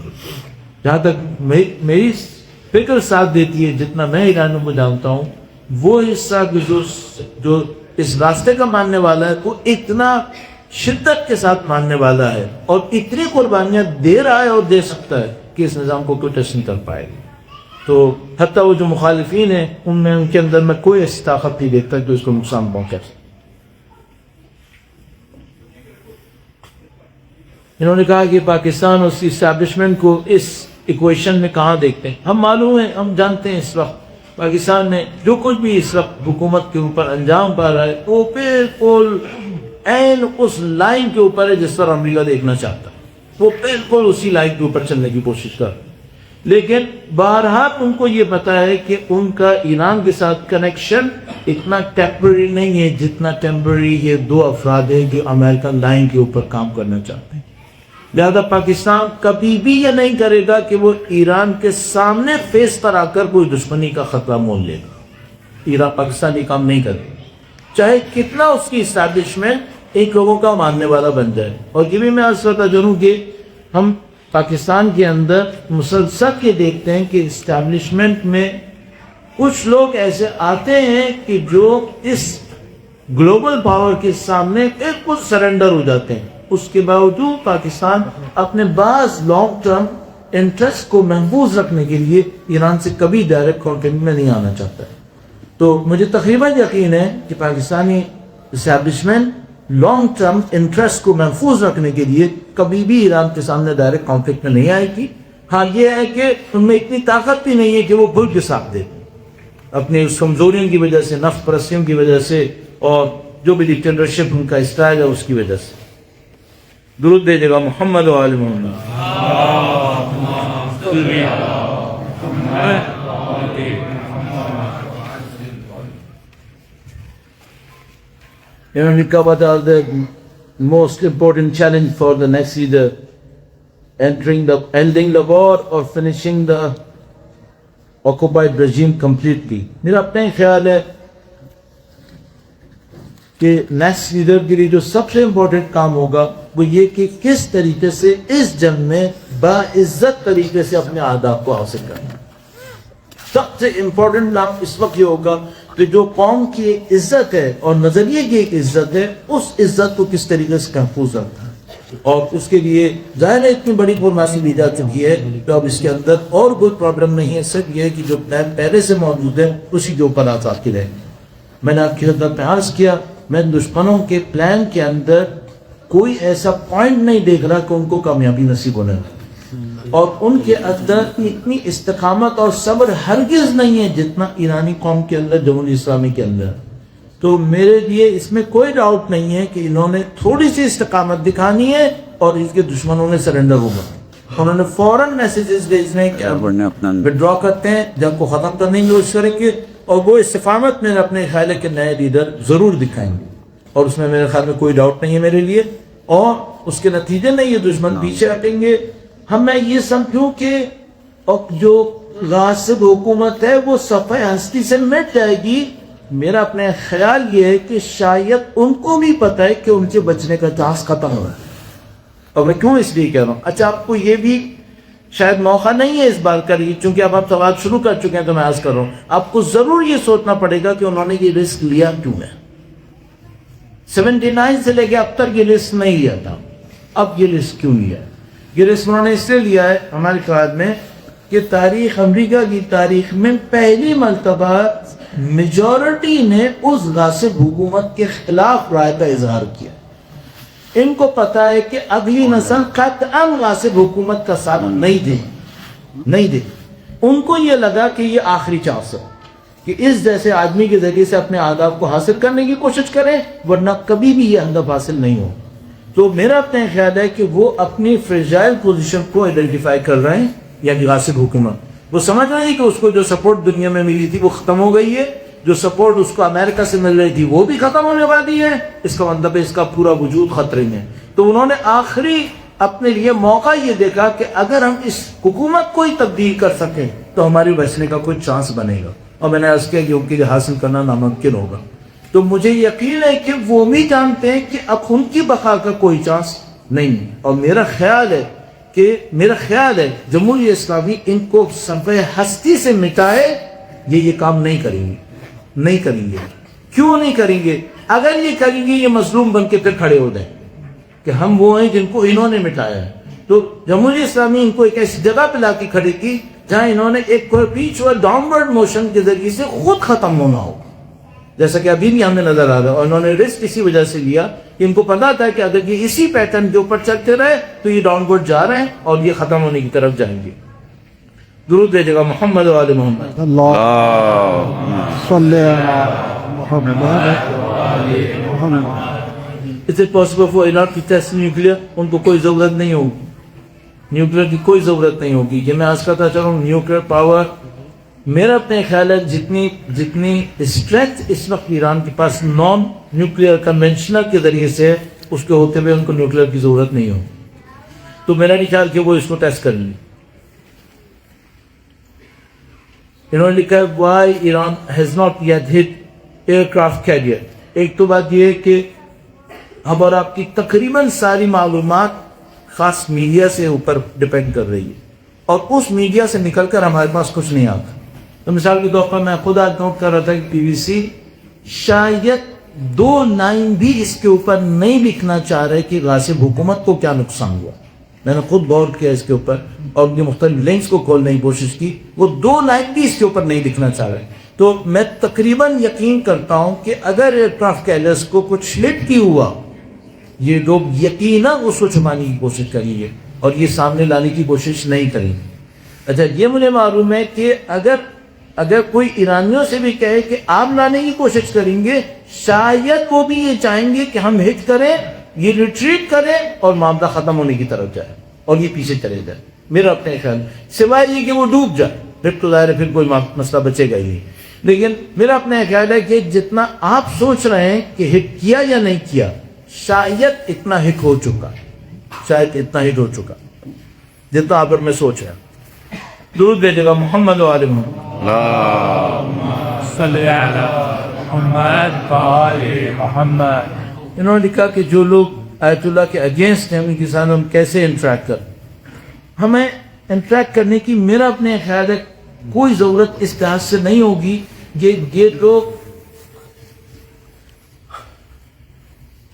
جہاں تک میری فکر ساتھ دیتی ہے، جتنا میں ایرانیوں کو جانتا ہوں، وہ حصہ جو اس راستے کا ماننے والا ہے وہ اتنا شدت کے ساتھ ماننے والا ہے اور اتنی قربانیاں دے رہا ہے اور دے سکتا ہے کہ اس نظام کو کوئی ٹچ نہیں کر پائے گا۔ تو حتیٰ وہ جو مخالفین ہیں ان کے اندر میں کوئی ایسی طاقت نہیں دیکھتا جو اس کو نقصان پہنچا سکے۔ انہوں نے کہا کہ پاکستان اور اس کی اسٹیبلشمنٹ کو اس ایکویشن میں کہاں دیکھتے ہیں؟ ہم معلوم ہے، ہم جانتے ہیں اس وقت پاکستان میں جو کچھ بھی اس وقت حکومت کے اوپر انجام پا رہا ہے وہ بالکل عین اس لائن کے اوپر ہے جس پر امریکہ دیکھنا چاہتا ہے، وہ بالکل اسی لائن کے اوپر چلنے کی کوشش کر رہا ہے۔ لیکن بہرحال ان کو یہ پتا ہے کہ ان کا ایران کے ساتھ کنیکشن اتنا ٹیمپرری نہیں ہے جتنا ٹیمپرری یہ دو افراد ہیں جو امریکن لائن کے اوپر کام کرنا چاہتے ہیں۔ لہذا پاکستان کبھی بھی یہ نہیں کرے گا کہ وہ ایران کے سامنے فیس پر آ کر کوئی دشمنی کا خطرہ مول لے گا. ایران پاکستان یہ کام نہیں کرے گا، چاہے کتنا اس کی اسٹیبلشمنٹ ایک لوگوں کا ماننے والا بن جائے. اور یہ بھی میں عرض کرتا چلوں کہ ہم پاکستان کے اندر مسلسل یہ دیکھتے ہیں کہ اسٹیبلشمنٹ میں کچھ لوگ ایسے آتے ہیں کہ جو اس گلوبل پاور کے سامنے بالکل سرنڈر ہو جاتے ہیں. اس کے باوجود پاکستان اپنے بعض لانگ ٹرم انٹرسٹ کو محفوظ رکھنے کے لیے ایران سے کبھی ڈائریکٹ کانٹیکٹ میں نہیں آنا چاہتا ہے. تو مجھے تقریباً یقین ہے کہ Pakistani establishment long term interest کو محفوظ رکھنے کے لیے کبھی بھی ایران کے سامنے ڈائریکٹ کانفلکٹ میں نہیں آئے گی. ہاں یہ ہے کہ ان میں اتنی طاقت بھی نہیں ہے کہ وہ بھول کے ساتھ دے اپنے اس کمزوریوں کی وجہ سے، نفس پرستیوں کی وجہ سے، اور جو بھی ڈکٹیٹرشپ ان کا اسٹائل ہے اس کی وجہ سے. درود دے جگہ محمد و آل محمد. We covered all the most important challenge for the next leader, ending the war or finishing the occupied regime completely. میرا اپنا ہی خیال ہے کہ نیکسٹ لیڈر کے لیے جو سب سے امپورٹنٹ کام ہوگا وہ یہ کہ کس طریقے سے اس جنگ میں باعزت طریقے سے اپنے اہداف کو حاصل کرنا. سب سے امپورٹنٹ نام اس وقت یہ ہوگا کہ جو قوم کی ایک عزت ہے اور نظریے کی ایک عزت ہے، اس عزت کو کس طریقے سے محفوظ رکھنا ہے. اور اس کے لیے ظاہر ہے اتنی بڑی فارمیسی لی جا چکی ہے تو اب اس کے اندر اور کوئی پرابلم نہیں ہے، صرف یہ ہے کہ جو پلان پہلے سے موجود ہے اسی کے اوپر آزاد کی رہے. میں نے آپ کی خدمت میں عرض کیا، میں دشمنوں کے پلان کے اندر کوئی ایسا پوائنٹ نہیں دیکھ رہا کہ ان کو کامیابی نصیب ہونے لگا، اور ان کے اندر اتنی استقامت اور صبر ہرگز نہیں ہے جتنا ایرانی قوم کے اندر، جمہوریہ اسلامی کے اندر. تو میرے لیے اس میں کوئی ڈاؤٹ نہیں ہے کہ انہوں نے تھوڑی سی استقامت دکھانی ہے اور اس کے دشمنوں نے سرنڈر ہوگا. انہوں نے فوراً میسیجز بھیجنے کہ وڈرا کرتے ہیں، جنگ کو ختم کرنے کی کوشش کریں گے، اور وہ استقامت میں اپنے خیال کے نئے لیڈر ضرور دکھائیں گے، اور اس میں میرے خیال میں کوئی ڈاؤٹ نہیں ہے میرے لیے. اور اس کے نتیجے میں یہ دشمن پیچھے ہٹیں گے. ہم میں یہ سمجھوں کہ جو غاصب حکومت ہے وہ صفحہ ہستی سے مٹ جائے گی. میرا اپنے خیال یہ ہے کہ شاید ان کو بھی پتہ ہے کہ ان کے بچنے کا چانس ختم ہو رہا ہے. اور میں کیوں اس لیے کہہ رہا ہوں، اچھا آپ کو یہ بھی شاید موقع نہیں ہے اس بات کا، چونکہ اب آپ سوال شروع کر چکے ہیں تو میں عرض کر رہا ہوں، آپ کو ضرور یہ سوچنا پڑے گا کہ انہوں نے یہ رسک لیا کیوں ہے. 79 سے لے کے اب تک یہ رسک نہیں لیا تھا، اب یہ رسک کیوں لیا ہے؟ یہ رسک انہوں نے اس لیے لیا ہے ہمارے خیال میں کہ تاریخ امریکہ کی تاریخ میں پہلی مرتبہ میجورٹی نے اس غاصب حکومت کے خلاف رائے کا اظہار کیا. ان کو پتا ہے کہ اگلی نسل قطعاً غاصب حکومت کا ساتھ نہیں دے. ان کو یہ لگا کہ یہ آخری چانس ہے کہ اس جیسے آدمی کے ذریعے سے اپنے اہداف کو حاصل کرنے کی کوشش کریں، ورنہ کبھی بھی یہ ہدف حاصل نہیں ہو. تو میرا اپنا خیال ہے کہ وہ اپنی فریجائل پوزیشن کو آئیڈینٹیفائی کر رہے ہیں، یعنی غاصب حکومت. وہ سمجھ رہے ہیں کہ اس کو جو سپورٹ دنیا میں ملی تھی وہ ختم ہو گئی ہے، جو سپورٹ اس کو امریکہ سے مل رہی تھی وہ بھی ختم ہونے والی ہے. اس کا مطلب ہے اس کا پورا وجود خطرے میں. تو انہوں نے آخری اپنے لیے موقع یہ دیکھا کہ اگر ہم اس حکومت کو ہی تبدیل کر سکیں تو ہماری بچنے کا کوئی چانس بنے گا. اور میں نے عرض کیا کہ ان کے لیے حاصل کرنا ناممکن ہوگا. تو مجھے یقین ہے کہ وہ بھی جانتے ہیں کہ اب ان کی بقا کا کوئی چانس نہیں. اور میرا خیال ہے جمہوریہ اسلامی ان کو صفحہ ہستی سے مٹائے یہ کام نہیں کریں گے. کیوں نہیں کریں گے؟ اگر یہ کریں گے یہ مظلوم بن کے پھر کھڑے ہو جائیں کہ ہم وہ ہیں جن کو انہوں نے مٹایا ہے. تو جمہوریہ اسلامی ان کو ایک ایسی جگہ پہ لا کے کھڑی کی جہاں انہوں نے ایک پرپیچوئل ڈاؤنورڈ موشن کے ذریعے سے خود ختم ہونا ہو، جیسا کہ ابھی بھی ہمیں نظر آ رہا ہے. اور انہوں نے رسک اسی وجہ سے لیا کہ ان کو پتا تھا کہ اگر یہ اسی پیٹرن کے اوپر چلتے رہے تو یہ ڈاؤن ورڈ جا رہے ہیں اور یہ ختم ہونے کی طرف جائیں گے. درود دے جگہ محمد و آل محمد. Is it possible for Iran to test nuclear? ان کو کوئی ضرورت نہیں ہوگی، نیوکلیر کی کوئی ضرورت نہیں ہوگی. یہ میں آج کرتا چلوں نیوکلیر پاور میرا اپنے خیال ہے جتنی اسٹرینتھ اس وقت ایران کے پاس نان نیوکلیر کنونشنل کے ذریعے سے اس کے ہوتے ہوئے ان کو نیوکلیر کی ضرورت نہیں ہوگی. تو میرا نہیں خیال کہ وہ اس کو ٹیسٹ کر لیں. انہوں نے لکھا ہے why Iran has not yet hit aircraft carrier. ایک تو بات یہ ہے کہ اب اور آپ کی تقریباً ساری معلومات خاص میڈیا سے اوپر ڈپینڈ کر رہی ہے اور اس میڈیا سے نکل کر ہمارے پاس کچھ نہیں آتا. تو مثال کے طور پر میں خود آج نوٹ کر رہا تھا کہ پی وی سی شاید 2 لائن بھی اس کے اوپر نہیں لکھنا چاہ رہے کہ غاصب حکومت کو کیا نقصان ہوا. میں نے خود غور کیا اس کے اوپر اور ان کی مختلف لنکس کو کھولنے کی کوشش کی. وہ 2 لائن بھی اس کے اوپر نہیں لکھنا چاہ رہے. تو میں تقریباً یقین کرتا ہوں کہ اگر ایئرکرافٹ کیریئرز کو کچھ سلپ بھی ہوا یہ لوگ یقیناً اس کو چھپانے کی کوشش کریں گے اور یہ سامنے لانے کی کوشش نہیں کریں گے. اچھا یہ مجھے معلوم ہے کہ اگر کوئی ایرانیوں سے بھی کہے کہ آپ لانے کی کوشش کریں گے شاید وہ بھی یہ چاہیں گے کہ ہم ہٹ کریں, یہ ریٹریٹ کریں اور معاملہ ختم ہونے کی طرف جائے اور یہ پیچھے چلے جائے. میرا اپنے خیال سوائے یہ کہ وہ ڈوب جائے پھر تو ظاہر ہے پھر کوئی مسئلہ بچے گا ہی نہیں. لیکن میرا اپنا خیال ہے کہ جتنا آپ سوچ رہے ہیں کہ ہٹ کیا یا نہیں کیا شاید اتنا ہٹ ہو چکا جتنا آپ اور میں سوچ رہے ہیں. درود بھیجے گا محمد و آل محمد. صلی علی محمد و آل محمد. انہوں نے لکھا کہ جو لوگ آیت اللہ کے اگینسٹ ہیں ان کے ساتھ ہم کیسے انٹریکٹ کریں. ہمیں انٹریکٹ کرنے کی میرا اپنے خیال ہے کوئی ضرورت اس لحاظ سے نہیں ہوگی کہ یہ لوگ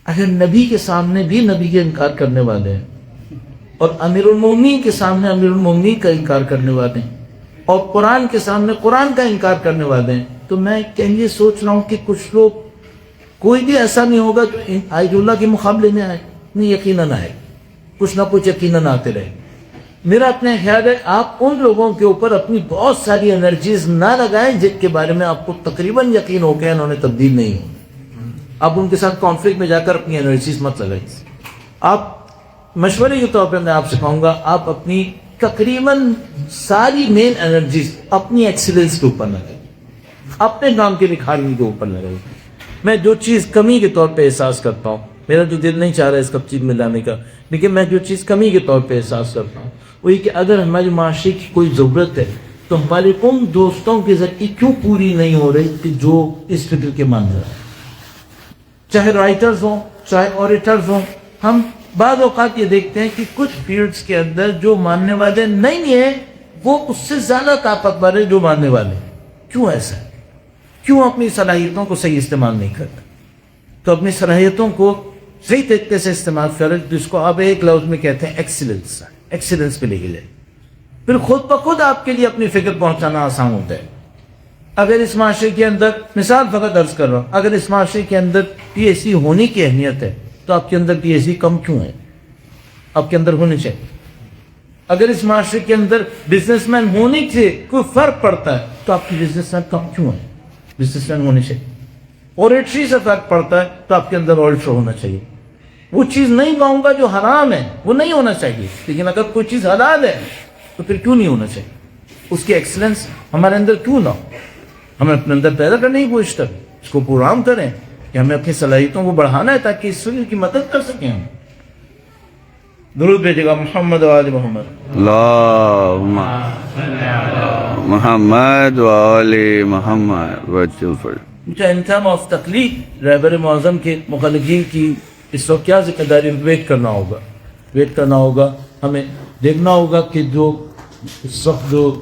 اگر نبی کے سامنے بھی نبی کا انکار کرنے والے ہیں اور امیر المومنین کے سامنے امیر المومنین کا انکار کرنے والے ہیں اور قرآن کے سامنے قرآن کا انکار کرنے والے ہیں تو میں یہ سوچ رہا ہوں کہ کچھ لوگ کوئی بھی ایسا نہیں ہوگا جو آیت اللہ کے مقابلے میں آئے. نہیں یقیناً آئے, کچھ نہ کچھ یقیناً آتے رہے. میرا اپنا خیال ہے آپ ان لوگوں کے اوپر اپنی بہت ساری انرجیز نہ لگائیں جن کے بارے میں آپ کو تقریباً یقین ہو کہ انہوں نے تبدیل نہیں ہو. آپ ان کے ساتھ کانفلکٹ میں جا کر اپنی انرجیز مت لگائیں. آپ مشورے کے طور پہ میں آپ سے کہوں گا آپ اپنی تقریباً ساری مین انرجیز اپنی ایکسیلنس کے اوپر لگائیں, اپنے کام کے نکھارنے کے اوپر لگائیں. میں جو چیز کمی کے طور پہ احساس کرتا ہوں, میرا جو دل نہیں چاہ رہا ہے اس چیز میں لانے کا, لیکن میں جو چیز کمی کے طور پہ احساس کرتا ہوں وہ یہ کہ اگر ہمارے معاشرے کی کوئی ضرورت ہے تو ہمارے ان دوستوں کے ذریعے کیوں پوری نہیں ہو رہی کہ جو اس فکر کے مان رہے ہیں, چاہے رائٹرز ہوں چاہے اوریٹرز ہوں. ہم بعض اوقات یہ دیکھتے ہیں کہ کچھ فیلڈز کے اندر جو ماننے والے نہیں ہیں وہ اس سے زیادہ طاقتور ہیں جو ماننے والے. کیوں ایسا ہے؟ کیوں اپنی صلاحیتوں کو صحیح استعمال نہیں کرتا؟ تو اپنی صلاحیتوں کو صحیح طریقے سے استعمال کریں جس کو آپ ایک لفظ میں کہتے ہیں ایکسیلنس. ایکسیلنس پہ لے کے جائیں, پھر خود بخود آپ کے لیے اپنی فکر پہنچانا آسان ہوتا ہے. اگر اس معاشرے کے اندر مثال فقط عرض کر رہا ہوں, اگر اس معاشرے کے اندر پی ایچ ڈی ہونے کی اہمیت ہے تو آپ کے اندر پی ایچ ڈی کم کیوں ہے؟ آپ کے اندر ہونے چاہیے. اگر اس معاشرے کے اندر بزنس مین ہونے سے کوئی فرق پڑتا ہے تو آپ کی بزنس مین کم کیوں ہے؟ بزنس مین ہونے چاہیے. اوریٹری سے فرق پڑتا ہے تو آپ کے اندر اوریٹر ہونا چاہیے. وہ چیز نہیں کہوں گا جو حرام ہے وہ نہیں ہونا چاہیے, لیکن اگر کوئی چیز حلال ہے تو پھر کیوں نہیں ہونا چاہیے؟ اس کی ایکسلنس ہمارے اندر کیوں نہ ہو؟ ہمیں اپنے اندر پیدا کرنے کی کوشش کریں, اس کو پروگرام کریں کہ ہمیں اپنی صلاحیتوں کو بڑھانا ہے تاکہ اس فکر کی مدد کر سکیں ہم. درود بھیجے گا محمد و آل محمد. اللہم محمد و آل محمد وجل فرد. مجھے انتہا آف تقلید رہبر معظم کے مخالفین کی اس وقت کیا ذمہ داری ویٹ کرنا ہوگا. ہمیں دیکھنا ہوگا کہ جو اس وقت جو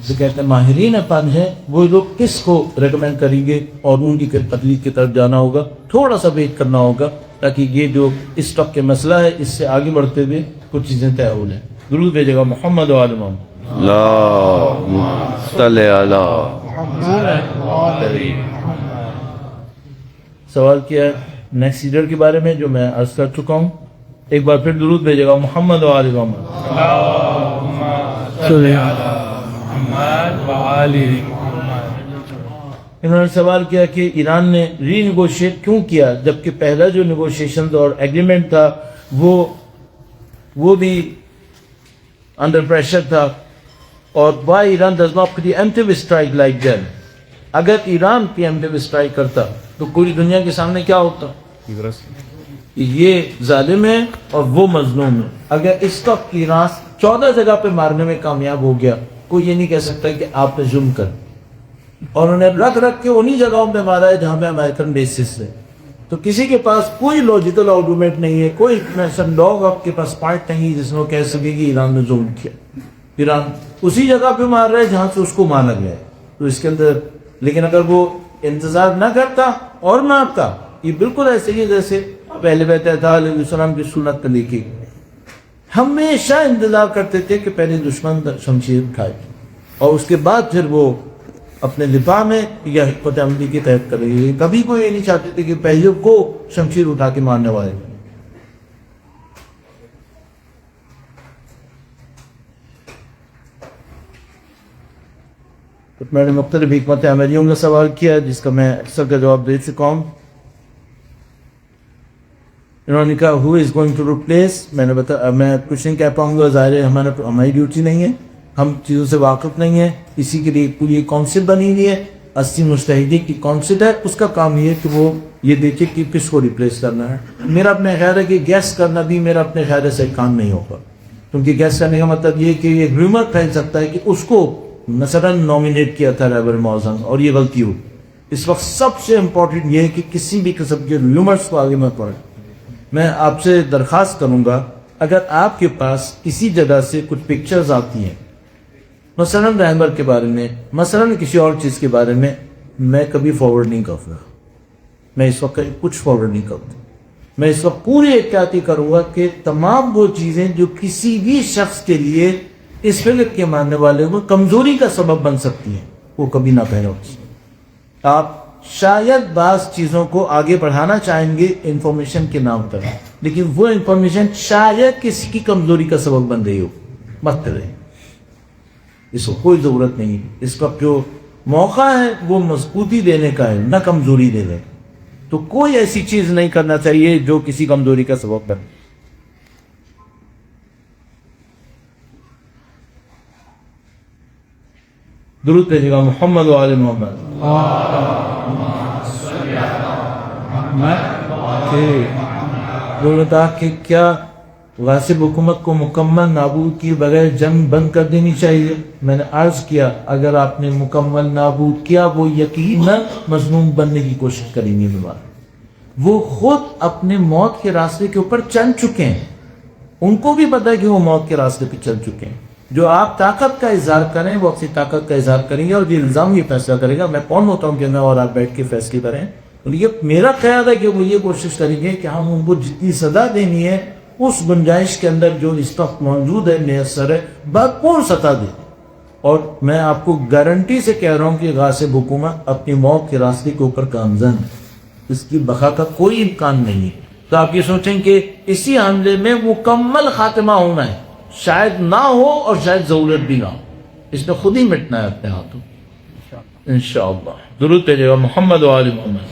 کہتے ہیں ماہرین فن ہیں وہ لوگ کس کو ریکمینڈ کریں گے اور ان کی تقلید کی طرف جانا ہوگا. تھوڑا سا ویٹ کرنا ہوگا تاکہ یہ جو اس وقت کے مسئلہ ہے اس سے آگے بڑھتے ہوئے کچھ چیزیں طے ہو جائیں. درود بھیجے گا محمد و آل محمد. اللہم صلی علی. سوال کیا ہے نیکسٹ لیڈر کے بارے میں جو میں عرض کر چکا ہوں. ایک بار پھر درود بھیجے گا محمد و آل محمد. صلی علی محمد و آل محمد. انہوں نے سوال کیا کہ ایران نے ری نیگوشیٹ کیوں کیا جبکہ پہلا جو نیگوشیشن اور ایگریمنٹ تھا وہ بھی انڈر پریشر تھا, اور why Iran does not preemptive strike like them. اگر ایران پری ایمپٹیو اسٹرائک کرتا تو پوری دنیا کے سامنے کیا ہوتا؟ یہ ظالم ہے اور وہ مظلوم ہے. اگر اس وقت ایران 14 جگہ پہ مارنے میں کامیاب ہو گیا، کوئی یہ نہیں کہہ سکتا کہ آپ نے ظلم کر. اور انہیں رکھ کے انہی جگہوں پہ مارا ہے جہاں پہ امریکن بیسس ہے. تو کسی کے پاس کوئی لاجیکل آرگومنٹ نہیں ہے، کوئی انفارمیشن لاگ آپ کے پاس پوائنٹ نہیں جس میں وہ کہہ سکے کہ ایران نے ظلم کیا. ایران اسی جگہ پہ مار رہا ہے جہاں سے اس کو مارا گیا ہے. تو اس کے اندر لیکن اگر وہ انتظار نہ کرتا اور مارتا، یہ بالکل ایسے ہی جیسے پہلے بیت علیہ السلام کی سنت پہ لکھی، ہمیشہ انتظار کرتے تھے کہ پہلے دشمن شمشیر اٹھائے اور اس کے بعد پھر وہ اپنے دفاع میں یا حکمت عملی کے تحت کریں گے. کبھی کوئی یہ نہیں چاہتے تھے کہ پہلے کو شمشیر اٹھا کے مارنے والے. تو میں نے مختلف حکمت عملیوں کا سوال کیا جس کا میں اکثر کا جواب دے چکا ہوں. انہوں نے کہا ہو از گوئنگ ٹو ریپلیس. میں نے بتایا میں کچھ نہیں کہہ پاؤں گا، ظاہر ہے ہماری ڈیوٹی نہیں ہے، ہم چیزوں سے واقف نہیں ہیں. اسی کے لیے پوری کونسل بنی ہوئی ہے، 80 مجتہدین کی کونسل ہے. اس کا کام یہ ہے کہ وہ یہ دیکھے کہ کس کو ریپلیس کرنا ہے. میرا اپنا خیال ہے کہ گیس کرنا بھی میرا اپنے خیال سے کام نہیں ہوگا، کیونکہ گیس کرنے کا مطلب یہ کہ یہ ریومر پھیل سکتا ہے کہ اس کو مثلا نامینیٹ کیا تھا رہبر معظم اور یہ غلطی ہو. اس وقت سب سے امپورٹنٹ یہ ہے کہ کسی بھی قسم کے ریومرز کو آگے مت پڑھیں. میں آپ سے درخواست کروں گا اگر آپ کے پاس کسی جگہ سے کچھ پکچرز آتی ہیں مثلا رہبر کے بارے میں، مثلا کسی اور چیز کے بارے میں کبھی فارورڈ نہیں کروں گا. میں اس وقت کچھ فارورڈ نہیں کروں گا. میں اس وقت پوری احتیاطی کروں گا کہ تمام وہ چیزیں جو کسی بھی شخص کے لیے اس فکر کے ماننے والے کو کمزوری کا سبب بن سکتی ہیں وہ کبھی نہ پھیلو. آپ شاید بعض چیزوں کو آگے بڑھانا چاہیں گے انفارمیشن کے نام پر، لیکن وہ انفارمیشن شاید کسی کی کمزوری کا سبب بن رہی ہو. مت کریں، اس کو کوئی ضرورت نہیں. اس وقت جو موقع ہے وہ مضبوطی دینے کا ہے، نہ کمزوری دینے. تو کوئی ایسی چیز نہیں کرنا چاہیے جو کسی کمزوری کا سبب بنے. درود بھیجیے گا محمد و آل محمد. انہوں نے کہا کہ کیا غاصب حکومت کو مکمل نابود کیے بغیر جنگ بند کر دینی چاہیے؟ میں نے عرض کیا اگر آپ نے مکمل نابود کیا وہ یقیناً مظلوم بننے کی کوشش کریں گے. وہ خود اپنے موت کے راستے کے اوپر چل چکے ہیں، ان کو بھی پتہ ہے کہ وہ موت کے راستے پہ چل چکے ہیں. جو آپ طاقت کا اظہار کریں وہ اپنی طاقت کا اظہار کریں گے اور یہ الزام یہ فیصلہ کرے گا. میں کون ہوتا ہوں کہ میں اور آپ بیٹھ کے فیصلے کریں؟ اور یہ میرا خیال ہے کہ وہ یہ کوشش کریں گے کہ ہم ان کو جتنی سزا دینی ہے اس گنجائش کے اندر جو اس وقت موجود ہے میسر ہے بھرپور سزا دے. اور میں آپ کو گارنٹی سے کہہ رہا ہوں کہ غاصب حکومت اپنی موت کے راستے کے اوپر گامزن ہے، اس کی بقا کا کوئی امکان نہیں ہے. تو آپ یہ سوچیں کہ اسی حملے میں مکمل خاتمہ ہونا ہے، شاید نہ ہو اور شاید ضرورت بھی نہ ہو. اس نے خود ہی مٹنا ہے اپنے ہاتھوں انشاءاللہ. درود بھیجیے گا محمد و آل محمد.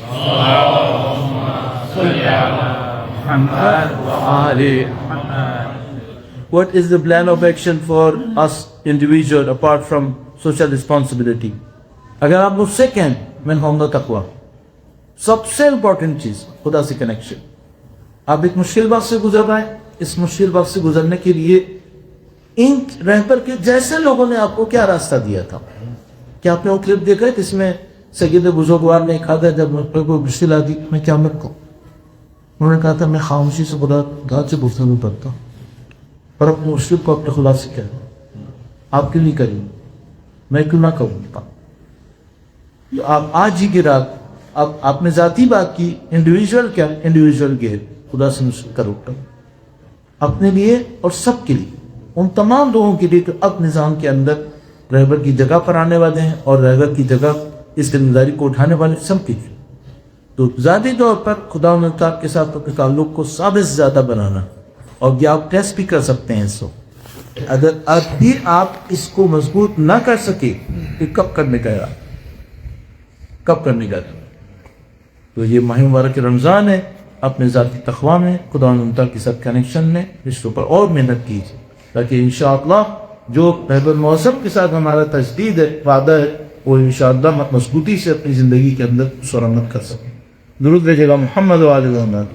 What is the plan of action for us individual apart from social responsibility? اگر آپ مجھ سے کہیں میں کہوں گا تقویٰ. سب سے امپورٹنٹ چیز خدا سے کنیکشن. آپ ایک مشکل وقت سے گزر رہے ہیں، اس مشکل وقت سے گزرنے کے لیے ان رہبر کے جیسے لوگوں نے آپ کو کیا راستہ دیا تھا؟ کیا آپ نے وہ کلپ دیکھا ہے جس میں سید بزرگوار نے کہا تھا جب مجھ پر کوئی مشکل آتی میں کیا مت کہوں؟ انہوں نے کہا تھا میں خاموشی سے خدا گھر سے گفتگو کرتا ہوں اور اپنے مشکل کو اپنے خدا سے کہہ دوں. آپ کیوں نہیں کریں؟ میں کیوں نہ کروں؟ آپ آج ہی کی رات اب آپ نے ذاتی بات کی، انڈیویجول کیا؟ انڈیویجول کے خدا سے مشکل کر اٹھتا ہوں اپنے لیے اور سب کے لیے، ان تمام لوگوں کے لیے جو اب نظام کے اندر رہبر کی جگہ پر آنے والے ہیں اور رہبر کی جگہ اس ذمہ داری کو اٹھانے والے سب کے لیے. تو ذاتی طور پر خدا و تعالیٰ کے ساتھ اپنے تعلق کو ثابت سے زیادہ بنانا. اور یہ آپ ٹیسٹ بھی کر سکتے ہیں اس کو. اگر ابھی آپ اس کو مضبوط نہ کر سکے تو کب کرنے کا ہے؟ کب کرنے کا؟ تو یہ ماہ مبارک رمضان ہے، اپنے ذاتی تقویٰ میں خدا و تعالیٰ کے ساتھ کنیکشن میں رشتوں پر اور محنت کیجیے تاکہ انشاءاللہ جو رہبر معظم کے ساتھ ہمارا تجدید ہے، وعدہ ہے، وہ انشاءاللہ مضبوطی سے اپنی زندگی کے اندر سرانت کر سکیں. درود بھیجیے گا محمد و آل محمد.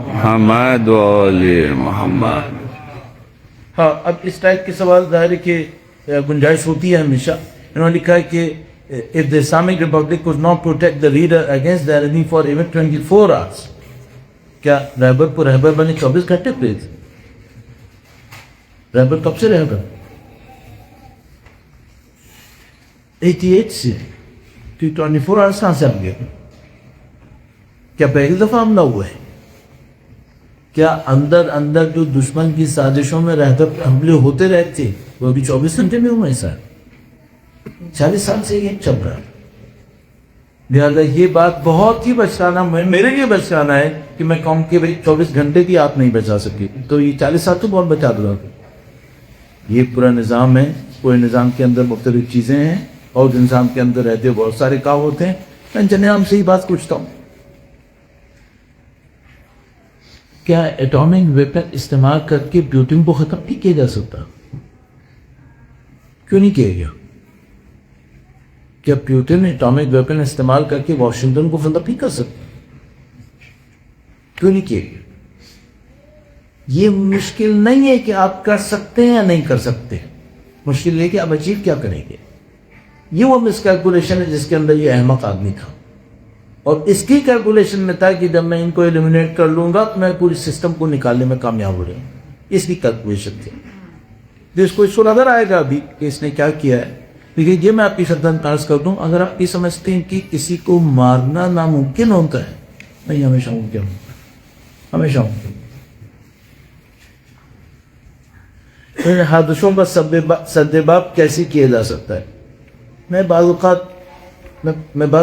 محمد وآل محمد. ہاں اب اس ٹائپ کے سوال ظاہر ہے کہ گنجائش ہوتی ہے ہمیشہ. انہوں نے لکھا ہے کہ if the Islamic Republic could not protect the leader against the enemy for even 24 hours, کیا رہبر کو رہبر بنے 24 گھنٹے پلیز؟ رہبر کب سے رہبر؟ 88 سے 24 hours کہاں سے آ گیا؟ کیا پہلی دفعہ حملہ ہوا ہے؟ کیا اندر اندر جو دشمن کی سازشوں میں رہبر حملے ہوتے رہتے وہ ابھی 24 گھنٹے میں ہوئے سر؟ 40 سال سے یہ چل رہا ہے. لہٰذا یہ بات بہت ہی بچانا میرے لیے بچانا ہے کہ میں کہوں کہ بھائی 24 گھنٹے کی آپ نہیں بچا سکے تو یہ 40 سال تو بہت بچا دو. یہ پورا نظام ہے. پورے نظام کے اندر مختلف چیزیں ہیں اور نظام کے اندر رہتے بہت سارے کام ہوتے ہیں. میں جناب سے ہی بات پوچھتا ہوں, کیا ایٹامک ویپن استعمال کر کے پیوٹن کو ختم نہیں کیا جا سکتا؟ کیوں نہیں کیا گیا؟ کیا پیوٹن ایٹامک ویپن استعمال کر کے واشنگٹن کو ختم نہیں کر سکتا؟ کیوں نہیں کیا گیا؟ یہ مشکل نہیں ہے کہ آپ کر سکتے ہیں یا نہیں کر سکتے, مشکل ہے کہ آپ اچیو کیا کریں گے. یہ وہ مس کیلکولیشن ہے جس کے اندر یہ احمق آدمی تھا, اور اس کی کیلکولیشن میں تھا کہ جب میں ان کو ایلیمینیٹ کر لوں گا تو میں پوری سسٹم کو نکالنے میں کامیاب ہو رہا ہوں. اس کی کیلکولیشن تھی. جس کو اس کو نظر آئے گا ابھی کہ اس نے کیا کیا ہے. لیکن یہ میں آپ کی خدمت عرض کر دوں, اگر آپ یہ سمجھتے ہیں کہ کسی کو مارنا ناممکن ہوتا ہے, نہیں, ہمیشہ ممکن ہوتا ہے, ہمیشہ ممکن. حادثوں کا سدباب کیسے کیا جا سکتا ہے؟ میں بعض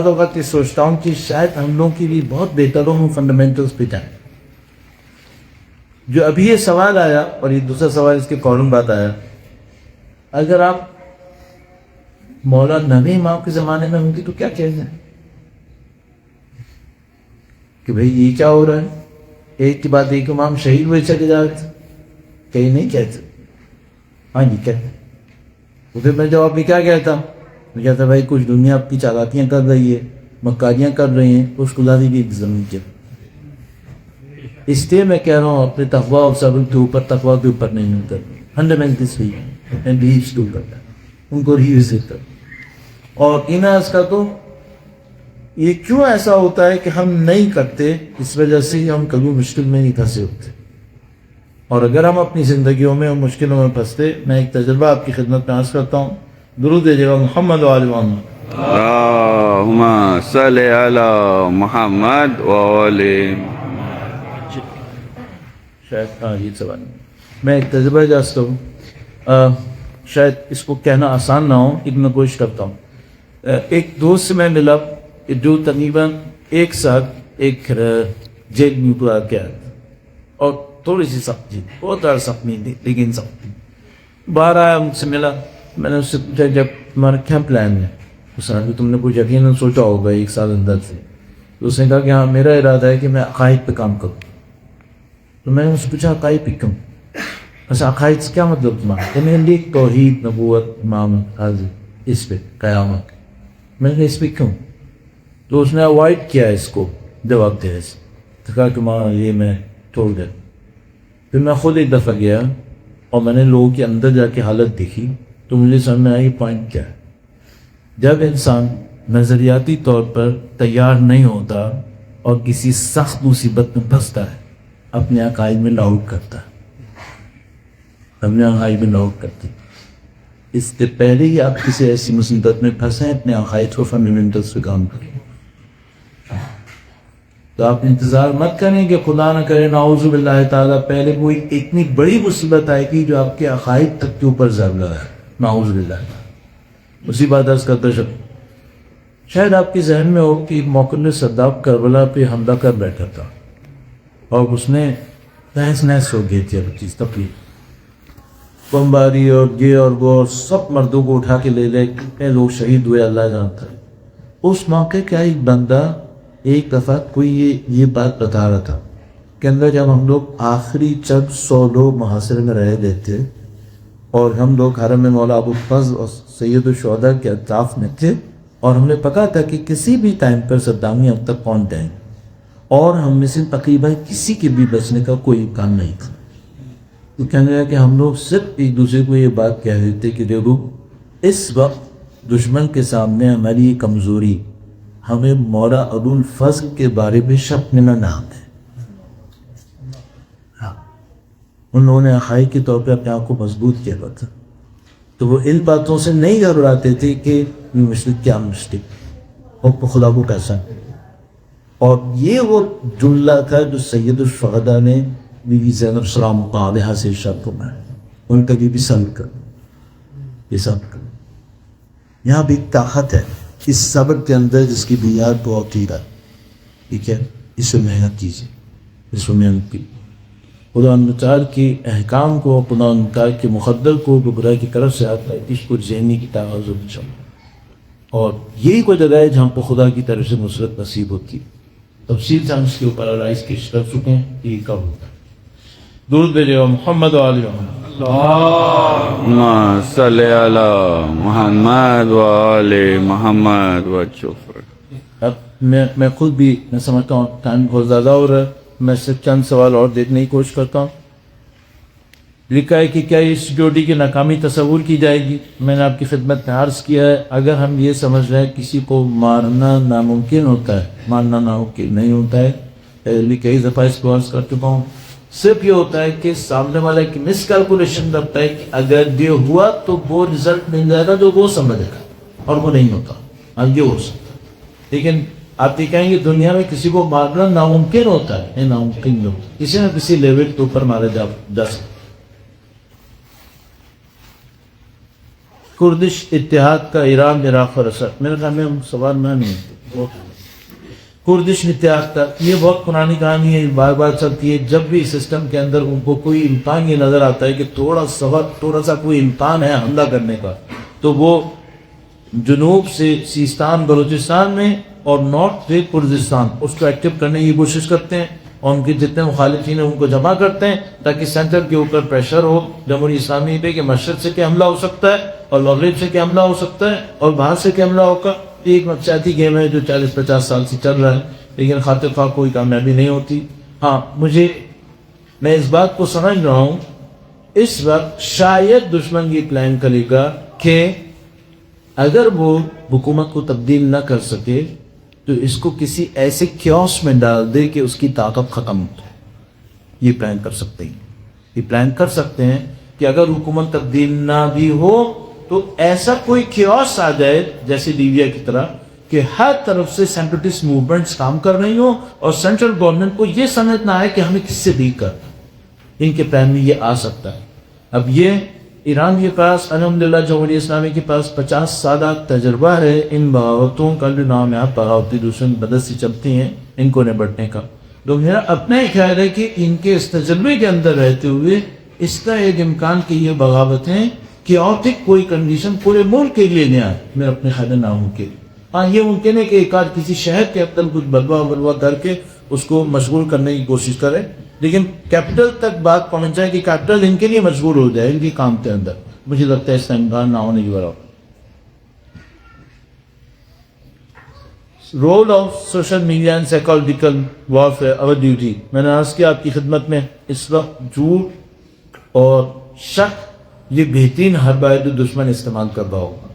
اوقات یہ سوچتا ہوں کہ شاید ہم لوگوں کے لیے بہت بہتر ہو فنڈامنٹلز پہ جائیں. جو ابھی یہ سوال آیا اور یہ دوسرا سوال اس کے فوراً بعد آیا, اگر آپ مولا نبی امام کے زمانے میں ہوں گے تو کیا کہتے ہیں کہ بھئی یہ کیا ہو رہا ہے؟ ایک کے بعد ایک امام شہید ہوئے چلے جا رہے تھے. کہیں نہیں کہتے, ہاں جی کہتے. تو پھر میں جواب میں کیا کہتا؟ میں کہتا بھائی کچھ دنیا آپ کی چالاکیاں کر رہی ہے, مکاریاں کر رہی ہیں, اس خدای کی زمین کے. اس لیے میں کہہ رہا ہوں اپنے تقویٰ اور صبر کے اوپر, تقویٰ کے اوپر نہیں ہوتا. فنڈامنٹل صحیح ہے, ریویز ٹو کرتا, ان کو ریوزٹ کر. اور ان عرض کا تو یہ کیوں ایسا ہوتا ہے کہ ہم نہیں کرتے, اس وجہ سے ہم کبھی مشکل میں نہیں پھنسے ہوتے. اور اگر ہم اپنی زندگیوں میں اور مشکلوں میں پھنستے, میں ایک تجربہ آپ کی خدمت میں عرض کرتا ہوں. درود دیجیے گا محمد و آل محمد. اللہم صلی علی محمد وآل. شاید ہاں یہ سوال میں ایک تجربہ جانتا ہوں, شاید اس کو کہنا آسان نہ ہو, لیکن میں کوشش کرتا ہوں. ایک دوست سے میں ملا جو تقریباً ایک ساتھ ایک جیل میں پورا کیا, اور تھوڑی سی سخت تھی, بہت زیادہ سخت نہیں تھی لیکن سخت تھی. باہر آیا, مجھ سے ملا, میں نے اس سے پوچھا جب تمہارا کیا پلان ہے؟ اس نے تم نے کچھ یقیناً سوچا ہوگا ایک سال اندر سے. تو اس نے کہا کہ ہاں میرا ارادہ ہے کہ میں عقائد پہ کام کروں. تو میں نے اس سے پوچھا عقائد پہ کیوں؟ بس عقائد سے کیا مطلب تمہارا؟ تو میں نے توحید, نبوت, امام, حاضر, اس پہ قیامت. میں نے کہا اس پہ کیوں؟ تو اس نے اوائڈ کیا اس کو جواب دے سے. تو کہا کہ ماں یہ میں چھوڑ دیا. پھر میں خود ایک دفعہ گیا اور میں نے لوگوں کے اندر جا کے حالت دیکھی تو مجھے سمجھ میں آئی پوائنٹ کیا ہے. جب انسان نظریاتی طور پر تیار نہیں ہوتا اور کسی سخت مصیبت میں پھنستا ہے, اپنے عقائد میں لاؤٹ کرتا ہے, اپنے عقائد میں لاؤٹ کرتے. اس سے پہلے ہی آپ کسی ایسی مصیبت میں پھنسیں, اپنے عقائد کو فنڈامنٹلز پہ کام کریں. تو آپ انتظار مت کریں کہ خدا نہ کرے نعوذ باللہ تعالیٰ پہلے کوئی اتنی بڑی مصیبت آئے گی جو آپ کے عقائد تک کے اوپر ضرب لگائے. نعوذ باللہ. اسی بات عرض کرتا شب شاید آپ کے ذہن میں ہو کہ موقع میں صداب کربلا پہ حملہ کر بیٹھا تھا اور اس نے تحس نحس ہو گئی تھی. ہر چیز تکلیف, بمباری اور یہ اور وہ, اور سب مردوں کو اٹھا کے لے لے, کتنے لوگ شہید ہوئے اللہ جانتا ہے. اس موقع کا ایک بندہ ایک دفعہ کوئی یہ بات بتا رہا تھا کہ اندر جب ہم لوگ آخری چند 100 لوگ محاصرے میں رہ گئے تھے اور ہم لوگ حرم میں مولا ابو الفضل اور سید الشہداء کے اطراف میں تھے, اور ہمیں پتا تھا کہ کسی بھی ٹائم پر صدامی ہم تک پہنچ جائیں, اور ہم میں سے تقریباً کسی کے بھی بچنے کا کوئی امکان نہیں تھا. تو کہنے لگا کہ ہم لوگ صرف ایک دوسرے کو یہ بات کہہ رہے تھے کہ دیکھو اس وقت دشمن کے سامنے ہماری یہ کمزوری ہمیں مولا ابو الفضل کے بارے میں شک میں نہ آتے. ان لوگوں نے عقائد کے طور پہ اپنے آپ کو مضبوط کیا ہوا تھا. تو وہ ان باتوں سے نہیں گھبراتے تھے کہ یہ مشرک کیا مشرک اور خدا کو کیسا. اور یہ وہ جملہ تھا جو سید الشہداء نے بیوی زینب السلام علیہا سے ارشاد فرمایا ان کا بھی صبر کر یہ صبر کر. یہاں بھی ایک طاقت ہے اس صبر کے اندر جس کی بنیاد بہت ہی ہے. ٹھیک ہے, اس میں محنت کیجیے, اس میں محنت کی خدا تعالیٰ کی احکام کو, خدا تعالیٰ کے مقدر کو گمراہی کی طرف سے آتا ہے عشق و ذہنی کی تعاون. اور یہی کوئی جگہ ہے جہاں پر خدا کی طرف سے نصرت نصیب ہوتی ہے. تفصیل سے ہم اس کے اوپر آرائش کی کر چکے ہیں کہ یہ کب ہوتا ہے. درود بھیجے محمد و آل محمد. اللہم صلی علی محمد و آل محمد وجعفر. اب میں خود بھی میں سمجھتا ہوں ٹائم بہت زیادہ ہو رہا ہے, میں صرف چند سوال اور دیکھنے کی کوشش کرتا ہوں. لکھا ہے کہ کیا یہ سیکیورٹی کی ناکامی تصور کی جائے گی. میں نے آپ کی خدمت میں عرض کیا ہے اگر ہم یہ سمجھ رہے ہیں کسی کو مارنا ناممکن ہوتا ہے, مارنا ناممکن نہیں ہوتا ہے. کئی دفعہ اس کو عرض کر چکا ہوں. صرف یہ ہوتا ہے کہ سامنے والا ایک مس کیلکولیشن کرتا ہے کہ اگر یہ ہوا تو وہ رزلٹ مل جائے گا جو وہ سمجھے گا, اور وہ نہیں ہوتا. ہاں یہ ہو سکتا ہے, لیکن آپ یہ کہیں گے دنیا میں کسی کو مارنا ناممکن ہوتا ہے. نہیں, ناممکن نہیں ہوتا. کسی نہ کسی لیول کے اوپر مارا جا سکتا. کردش اتحاد کا ایران عراق پر اثر, میرے خیال میں سوال میں نہیں. کردش اتحاد کا یہ بہت پرانی کہانی ہے, بار بار چلتی ہے. جب بھی سسٹم کے اندر ان کو کوئی امکان یہ نظر آتا ہے کہ تھوڑا سا کوئی امکان ہے حملہ کرنے کا, تو وہ جنوب سے سیستان بلوچستان میں اور نارتھ سے کردستان اس کو ایکٹیو کرنے کی کوشش کرتے ہیں, اور ان کے جتنے مخالفین ہیں ان کو جمع کرتے ہیں تاکہ سینٹر کے اوپر پریشر ہو جمہوری اسلامی پہ کہ مشرق سے کیا حملہ ہو سکتا ہے اور مغرب سے کیا حملہ ہو سکتا ہے اور باہر سے کیا حملہ ہوگا. ایک نفسیاتی گیم ہے جو 40-50 سال سے چل رہا ہے, لیکن خاطر خواہ کوئی کامیابی نہیں ہوتی. ہاں میں اس بات کو سمجھ رہا ہوں اس وقت شاید دشمن یہ پلان کرے گا کہ اگر وہ حکومت کو تبدیل نہ کر سکے تو اس کو کسی ایسے کیوس میں ڈال دے کہ اس کی طاقت ختم ہو جائے. یہ پلان کر سکتے ہیں, یہ پلان کر سکتے ہیں کہ اگر حکومت تبدیل نہ بھی ہو تو ایسا کوئی کیوس آ جائے جیسے لیبیا کی طرح کہ ہر طرف سے سیپریٹسٹ موومنٹس کام کر رہی ہوں اور سینٹرل گورنمنٹ کو یہ سمجھنا ہے کہ ہمیں کس سے ڈیل کرنا. ان کے پلان میں یہ آ سکتا ہے. اب یہ ایران کے پاس الحمدللہ جمہوریہ اسلامی کے پاس 50 سالہ تجربہ ہے ان بغاوتوں کا جو نام ہے بغاوتی دوسرے مدد سے چلتی ہیں ان کو نبٹنے کا. تو میرا اپنا ہی خیال ہے کہ ان کے اس تجربے کے اندر رہتے ہوئے اس کا ایک امکان کہ یہ بغاوتیں کیوٹک کوئی کنڈیشن پورے ملک کے لیے نہیں آئے, میرا اپنے خیال ہے ناممکن. ہاں یہ ممکن ہے کہ ایک آدھ کسی شہر کے اندر کچھ بلوا کر کے اس کو مشغول کرنے کی کوشش کرے, لیکن کیپٹل تک بات پہنچ جائے کہ کیپٹل ان کے لیے مشغول ہو جائے ان کے کام کے اندر. مجھے لگتا ہے اس کا امکان نہ ہونے کی برابر. Role of social media and psychological warfare اور ڈیوٹی. میں نے عرض کیا آپ کی خدمت میں اس وقت جھوٹ اور شک یہ بہترین حربہ ہے جو دشمن استعمال کر رہا ہوگا.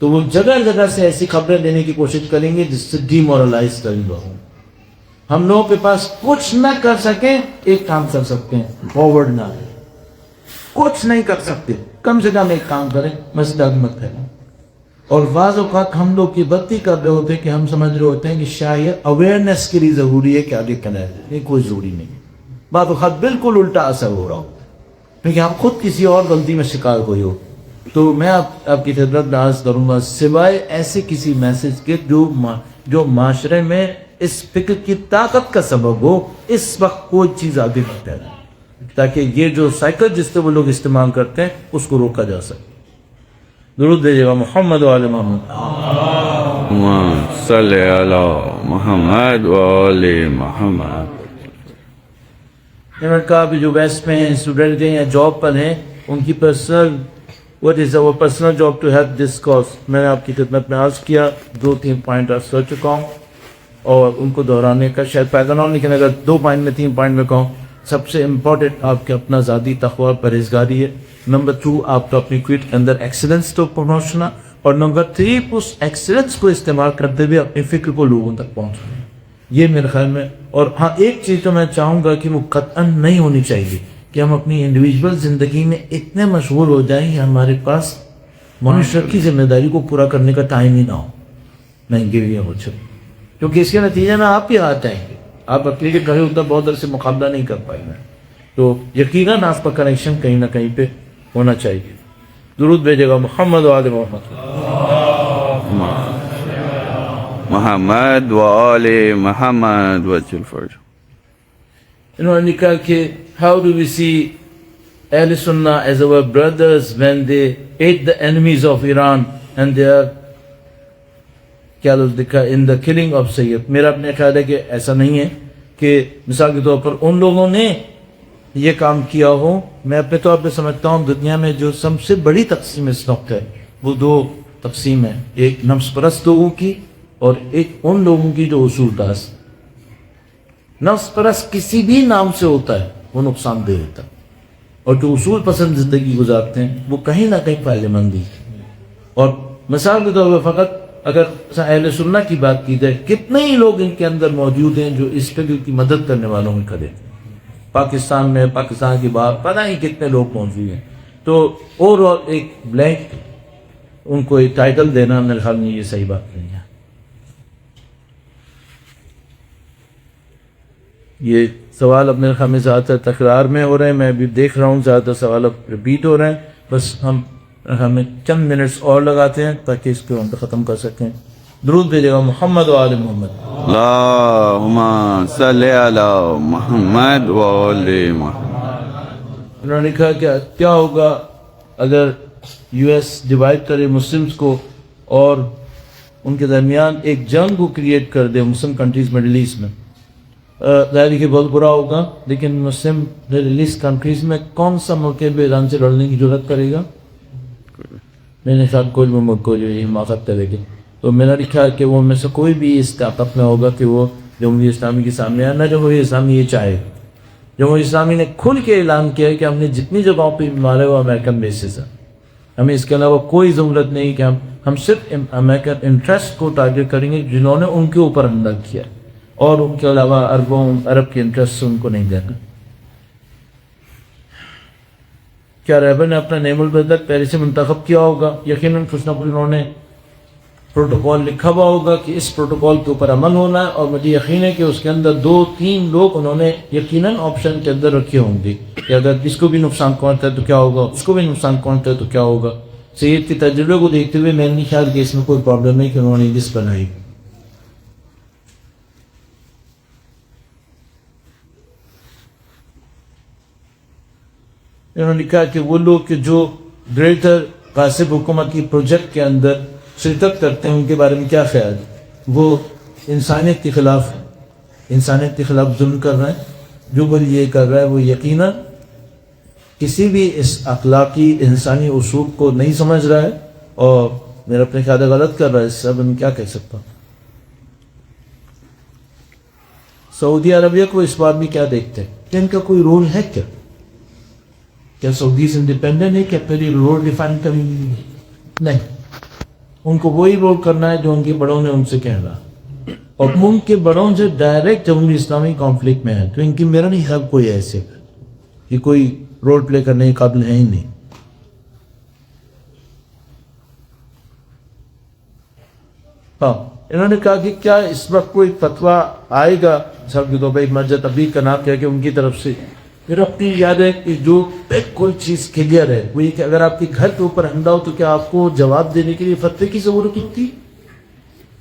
تو وہ جگہ جگہ سے ایسی خبریں دینے کی کوشش کریں گے جس سے ڈی مورلائز کر رہا ہوں. ہم لوگوں کے پاس کچھ نہ کر سکیں ایک کام کر سکتے ہیں, فارورڈ نہ کچھ نہیں کر سکتے کم سے کم ایک کام کریں, مسجد مت ہے. اور بعض اوقات ہم لوگ کی بتی کر رہے ہوتے ہیں کہ ہم سمجھ رہے ہوتے ہیں کہ شاید اویئرنیس کے لیے ضروری ہے کہ آگے کرنا ہے, یہ کوئی ضروری نہیں. بعض اوقات بالکل الٹا اثر ہو رہا ہو لیکن آپ خود کسی اور غلطی میں شکار ہوئی ہو. تو میں آپ کی خدمت میں عرض کروں گا سوائے ایسے کسی میسج کے جو معاشرے میں اس فکر کی طاقت کا سبب ہو, اس وقت کوئی چیز آگے نہ پھیلے تاکہ یہ جو سائیکل جس سے وہ لوگ استعمال کرتے ہیں اس کو روکا جا سکے. درود دیجیے گا محمد و آل محمد. اللہم صلی علی محمد و آل محمد. میں نے کہا کہ جو ویسٹ میں ہیں اسٹوڈنٹ ہیں یا جاب پر ہیں ان کی personal what is our personal job to help this cause. میں نے آپ کی خدمت میں عرض کیا 2-3 پوائنٹ عرض کر چکا ہوں. اور ان کو دہرانے کا شاید فائدہ نہ ہو، لیکن اگر 2 پوائنٹ میں 3 پوائنٹ میں کہوں، سب سے امپورٹنٹ آپ کے اپنا ذاتی تقوی پرہیزگاری ہے. نمبر 2 آپ کو اپنی کوئٹ کے اندر ایکسلنس تو پہنچنا، اور نمبر 3 اس ایکسلنس کو استعمال کرتے ہوئے اپنی فکر کو لوگوں تک پہنچانا. یہ میرے خیال میں. اور ہاں ایک چیز تو میں چاہوں گا کہ وہ قطعاً نہیں ہونی چاہیے کہ ہم اپنی انڈیویجول زندگی میں اتنے مشغول ہو جائیں کہ ہمارے پاس معاشرت کی ذمہ داری کو پورا کرنے کا ٹائم ہی نہ ہو. میں یہ ہو چکا، کیونکہ اس کے نتیجے میں آپ بھی ہاتھ جائیں گے. آپ اپنے کے گھر اتنا بہت عرصے مقابلہ نہیں کر پائیں گے. تو یقیناً آپ کا کنیکشن کہیں نہ کہیں پہ ہونا چاہیے. درود بھیجے گا محمد و آل محمد. محمد و آل محمد وجل الفرج. انہوں نے کہا کہ how do we see Ahl Sunnah as our brothers when they hate the enemies of Iran and they are کیا لکھا in the killing of Sayyid. میرا اپنے خیال ہے کہ ایسا نہیں ہے کہ مثال کے طور پر ان لوگوں نے یہ کام کیا ہو. میں اپنے طور پہ سمجھتا ہوں دنیا میں جو سب سے بڑی تقسیم اس وقت ہے وہ 2 تقسیم ہے، ایک نفس پرست لوگوں کی اور ایک ان لوگوں کی جو اصول داز. نفس پرست کسی بھی نام سے ہوتا ہے وہ نقصان دہ ہوتا ہے، اور جو اصول پسند زندگی گزارتے ہیں وہ کہیں نہ کہیں فائدہ مند ہی. اور مثال کے طور پر فقط اگر اہل سنہ کی بات کی جائے، کتنے ہی لوگ ان کے اندر موجود ہیں جو اس اسٹرگل کی مدد کرنے والوں میں کھڑے ہیں. پاکستان میں، پاکستان کی بات پتہ ہی کتنے لوگ موجود ہیں. تو اوور آل ایک بلینک ان کو ایک ٹائٹل دینا میرے خیال میں یہ صحیح بات نہیں ہے. یہ سوال اب میرے خیال میں زیادہ تر تکرار میں ہو رہے ہیں. میں بھی دیکھ رہا ہوں زیادہ تر سوال اب ریپیٹ ہو رہے ہیں. بس ہمیں چند منٹس اور لگاتے ہیں تاکہ اس کو ہم ختم کر سکیں. درود بھیجے گا محمد و آل محمد. اللہم صلی علی محمد و آل محمد. انہوں نے کہا کہ کیا ہوگا اگر یو ایس ڈیوائڈ کرے مسلمز کو اور ان کے درمیان ایک جنگ کو کریٹ کر دے مسلم کنٹریز مڈل ایسٹ میں. ظاہر ہے کہ بہت برا ہوگا، لیکن مسلم مڈل ایسٹ کنٹریز میں کون سا ملک بھی ایران سے لڑنے کی ضرورت کرے گا؟ میرے ساتھ کوئی بھی ملک کو جو یہ حماقت کرے گی. تو میرا خیال کہ وہ میں سے کوئی بھی اس طاقت میں ہوگا کہ وہ جمہوریہ اسلامی کے سامنے آنا. جمہوریہ اسلامی یہ چاہے. جمہوریہ اسلامی نے کھل کے اعلان کیا ہے کہ ہم نے جتنی جگہوں پہ مارے وہ امریکن بیسز ہیں. ہمیں اس کے علاوہ کوئی ضرورت نہیں کہ ہم صرف امریکن انٹرسٹ کو ٹارگیٹ کریں گے جنہوں نے ان کے اوپر حملہ کیا، اور ان کے علاوہ عرب کے انٹرسٹ ان کو نہیں دینا. کیا رہبر نے اپنا نیم البلد پہلے سے منتخب کیا ہوگا؟ یقیناً کچھ نہ کچھ انہوں نے پروٹوکول لکھا ہوا ہوگا کہ اس پروٹوکول کے اوپر عمل ہونا ہے، اور مجھے یقین ہے کہ اس کے اندر 2-3 لوگ انہوں نے یقیناً آپشن کے اندر رکھے ہوں گے کہ اگر اس کو بھی نقصان پہنچتا ہے تو کیا ہوگا، اس کو بھی نقصان پہنچتا ہے تو کیا ہوگا. سید کے تجربے کو دیکھتے ہوئے میں نہیں خیال کہ اس میں کوئی پرابلم نہیں کہ انہوں نے لسٹ بنائی. انہوں نے کہا کہ وہ لوگ کہ جو گریٹر غاصب حکومت کی پروجیکٹ کے اندر شرکت کرتے ہیں ان کے بارے میں کیا خیال ہے؟ وہ انسانیت کے خلاف ظلم کر رہے ہیں. جو وہ یہ کر رہا ہے وہ یقیناً کسی بھی اس اخلاقی انسانی اصول کو نہیں سمجھ رہا ہے، اور میرا اپنے خیال غلط کر رہا ہے. اس سے اب میں کیا کہہ سکتا ہوں. سعودی عربیہ کو اس بات میں کیا دیکھتے ہیں کہ ان کا کوئی رول ہے کیا سعودیز انڈیپینڈنٹ ہے؟ کیا پہلے رول ڈیفائن کریں گے؟ نہیں، ان کو وہی رول کرنا ہے جو ان کے بڑوں نے ان سے کہہ رہا، اور ان کے بڑوں سے ڈائریکٹ جمہوری اسلامی کانفلکٹ میں ہے. تو ان کی میرا نہیں خیال کوئی ایسے کہ کوئی رول پلے کرنے کے قابل ہے ہی نہیں. ہاں انہوں نے کہا کہ کیا اس وقت کوئی فتویٰ آئے گا سب کے طور پہ ایک مسجد تبلیغ کا نام کیا کہ ان کی طرف سے. پھر اپنی یاد ہے کہ جو کوئی چیز کلیئر ہے وہ یہ کہ اگر آپ کے گھر کے اوپر حملہ ہو تو کیا آپ کو جواب دینے کے لیے فتوے کی ضرورت ہوتی؟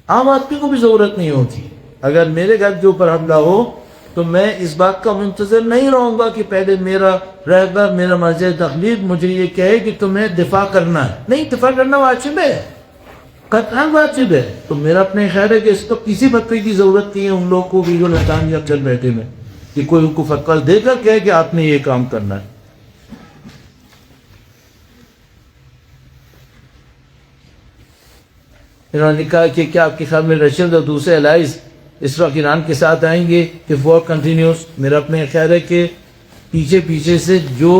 عام آدمی کو بھی ضرورت نہیں ہوتی. اگر میرے گھر کے اوپر حملہ ہو تو میں اس بات کا منتظر نہیں رہوں گا کہ پہلے میرا رہبر، میرا مرجع تقلید مجھے یہ کہے کہ تمہیں دفاع کرنا ہے. نہیں، دفاع کرنا واجب ہے، قطعاً واجب ہے. تو میرا اپنے خیال ہے کہ اس کو کسی فتوے کی ضرورت نہیں ہے ان لوگ کو بھی جو لٹان یا چل بیٹھے میں کہ کوئی ان کو فتویٰ دے کر کہے کہ آپ نے یہ کام کرنا ہے. انہوں نے کہا کہ کیا آپ کے خیال میں رشید اور دوسرے الائز اس طرح ایران کے ساتھ آئیں گے کہ ورک کنٹینیوس. میرا اپنے خیال ہے کہ پیچھے سے جو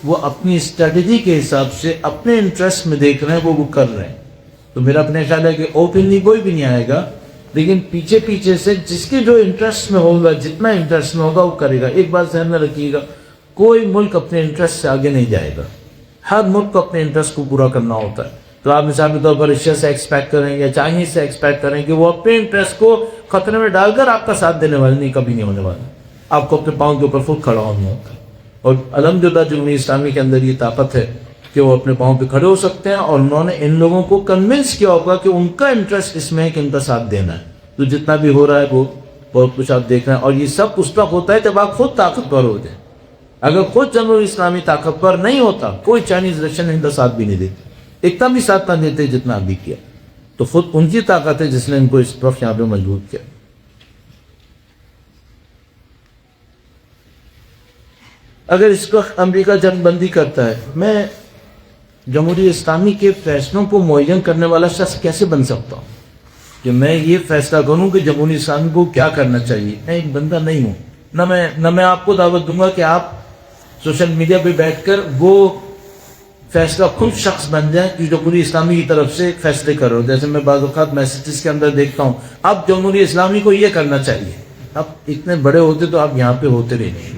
وہ اپنی اسٹریٹجی کے حساب سے اپنے انٹرسٹ میں دیکھ رہے ہیں وہ کر رہے ہیں. تو میرا اپنے خیال ہے کہ اوپنلی کوئی بھی نہیں آئے گا, لیکن پیچھے سے جس کے جو انٹرسٹ میں ہوگا, جتنا انٹرسٹ میں ہوگا وہ کرے گا. ایک بات ذہن میں رکھیے گا, کوئی ملک اپنے انٹرسٹ سے آگے نہیں جائے گا. ہر ملک کو اپنے انٹرسٹ کو پورا کرنا ہوتا ہے. تو آپ مثال کے طور پر رشیا سے ایکسپیکٹ کریں یا چائنیز سے ایکسپیکٹ کریں کہ وہ اپنے انٹرسٹ کو خطرے میں ڈال کر آپ کا ساتھ دینے والے نہیں, کبھی نہیں ہونے والے. آپ کو اپنے پاؤں کے اوپر خود کھڑا ہونا ہوتا ہے. اور الحمدللہ جمہوریہ اسلامی کے اندر یہ طاقت ہے کہ وہ اپنے پاؤں پہ کھڑے ہو سکتے ہیں, اور انہوں نے ان لوگوں کو کنونس کیا ہوگا کہ ان کا انٹرسٹ اس میں ہے کہ ان کا ساتھ دینا ہے. تو جتنا بھی ہو رہا ہے وہ بہت کچھ آپ دیکھ رہے ہیں, اور یہ سب اس وقت ہوتا ہے جب آپ خود طاقتور ہو جائیں. اگر خود جمہوریہ اسلامی طاقتور نہیں ہوتا, کوئی چائنیز رشین ان کا ساتھ بھی نہیں دیتے, اتنا بھی ساتھ نہ دیتے جتنا ابھی کیا. تو خود ان کی طاقت ہے جس نے ان کو اس طرف یہاں پہ مجبور کیا. اگر اس وقت امریکہ جنگ بندی کرتا ہے, میں جمہوریہ اسلامی کے فیصلوں کو معین کرنے والا شخص کیسے بن سکتا ہوں کہ میں یہ فیصلہ کروں کہ جمہوریہ اسلامی کو کیا کرنا چاہیے؟ میں ایک بندہ نہیں ہوں. نہ میں آپ کو دعوت دوں گا کہ آپ سوشل میڈیا پہ بیٹھ کر وہ فیصلہ خود شخص بن جائیں جو جمہوریہ اسلامی کی طرف سے فیصلے کر رہے ہو. جیسے میں بعض اوقات میسیجز کے اندر دیکھتا ہوں, اب جمہوریہ اسلامی کو یہ کرنا چاہیے. اب اتنے بڑے ہوتے تو آپ یہاں پہ ہوتے رہے,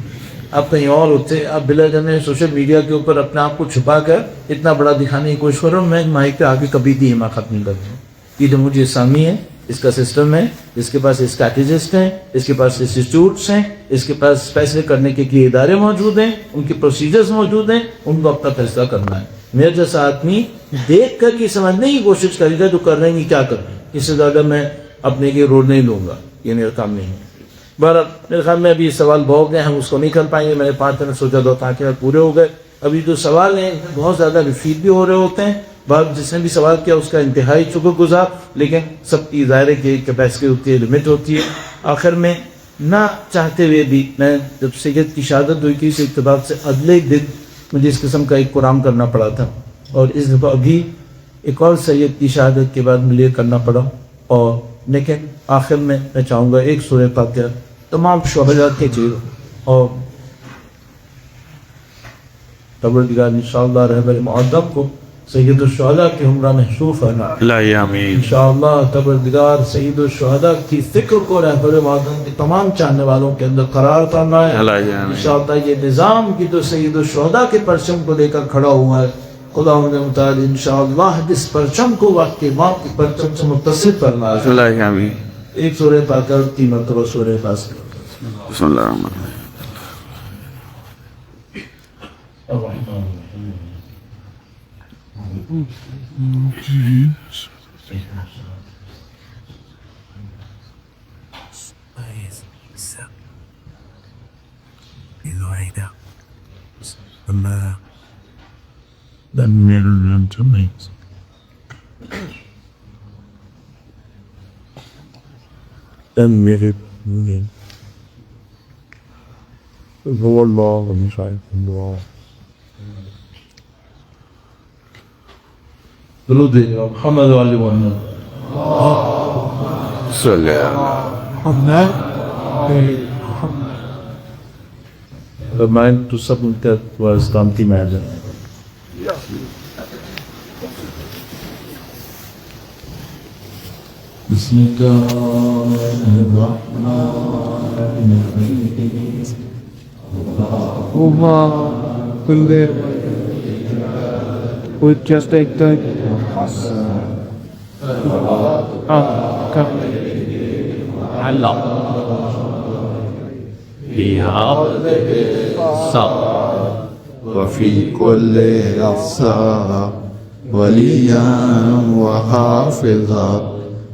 آپ کہیں اور ہوتے. آپ بلا جانے سوشل میڈیا کے اوپر اپنے آپ کو چھپا کر اتنا بڑا دکھانے کی کوشش کرو. میں مائک پہ آگے کبھی بھی حمایت ختم نہیں کرتا ہوں. یہ جمہوریہ اسلامی ہے, اس کا سسٹم ہے, اس کے پاس اسٹریٹجسٹ ہیں, اس کے پاس انسٹیٹیوٹس ہیں, اس کے پاس فیصلے کرنے کے لیے ادارے موجود ہیں, ان کے پروسیجرز موجود ہیں, ان کو اپنا فیصلہ کرنا ہے. میرا جیسا آدمی دیکھ کر یہ سمجھنے کی کوشش کرے گا جو کر رہے ہیں یہ کیا کر رہے ہیں, اس سے زیادہ میں اپنے یہ رول نہیں لوں گا, یہ میرا کام نہیں ہے. بہرحال میرے خیال میں ابھی سوال بہت گئے, ہم اس کو نہیں کر پائیں گے. میں نے 5 منٹ سوچا 2 تاکہ پورے ہو گئے. ابھی جو سوال ہیں بہت زیادہ ریپیٹ بھی ہو رہے ہوتے ہیں. جس نے بھی سوال کیا اس کا انتہائی شکر گزار, لیکن سب کی ظاہر کی کیپیسٹی ہوتی ہے, لمٹ ہوتی ہے. آخر میں نہ چاہتے ہوئے بھی میں جب سید کی شہادت ہوئی تھی اس اتفاق سے اگلے دن مجھے اس قسم کا ایک قرآن کرنا پڑا تھا, اور اس دفعہ ابھی ایک اور سید کی شہادت کے بعد مجھے کرنا پڑا. اور لیکن آخر میں چاہوں گا ایک سورہ فاتحہ تمام شہداء کے چہروں اور پروردگار انشاءاللہ رہبر معظم کو سید الشہداء کے ہمراہ محشور فرمائے. الہی آمین. انشاءاللہ پروردگار سید الشہداء کی فکر کو رہبر معظم کے تمام چاہنے والوں کے اندر قرار فرمائے. الہی آمین. انشاءاللہ یہ نظام کی جو سید الشہداء کے پرچم کو لے کر کھڑا ہوا ہے, خدا متعالی انشاءاللہ اس پرچم کو وقت کے بعد کے پرچم سے متصل فرمائے. الہی آمین. ایک سورہ فاتحہ 3 مرتبہ سورہ فاتحہ. بسم اللہ الرحمن الرحیم. هو الله مش عارف الدعاء. درود محمد و علی محمد. صلی اللہ. Remind to something that was done to imagine. Would just take the Allah. وفي كل لحظة وليا وحافظا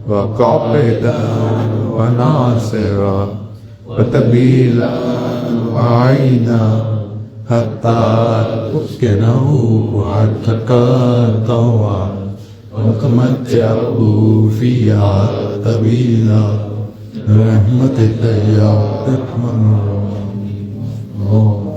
وقائدا وناصرا وتبيلا وعينا حتى تسكنه عدلك طوعا وتمتعه فيها طويلا برحمتك يا ارحم الراحمين.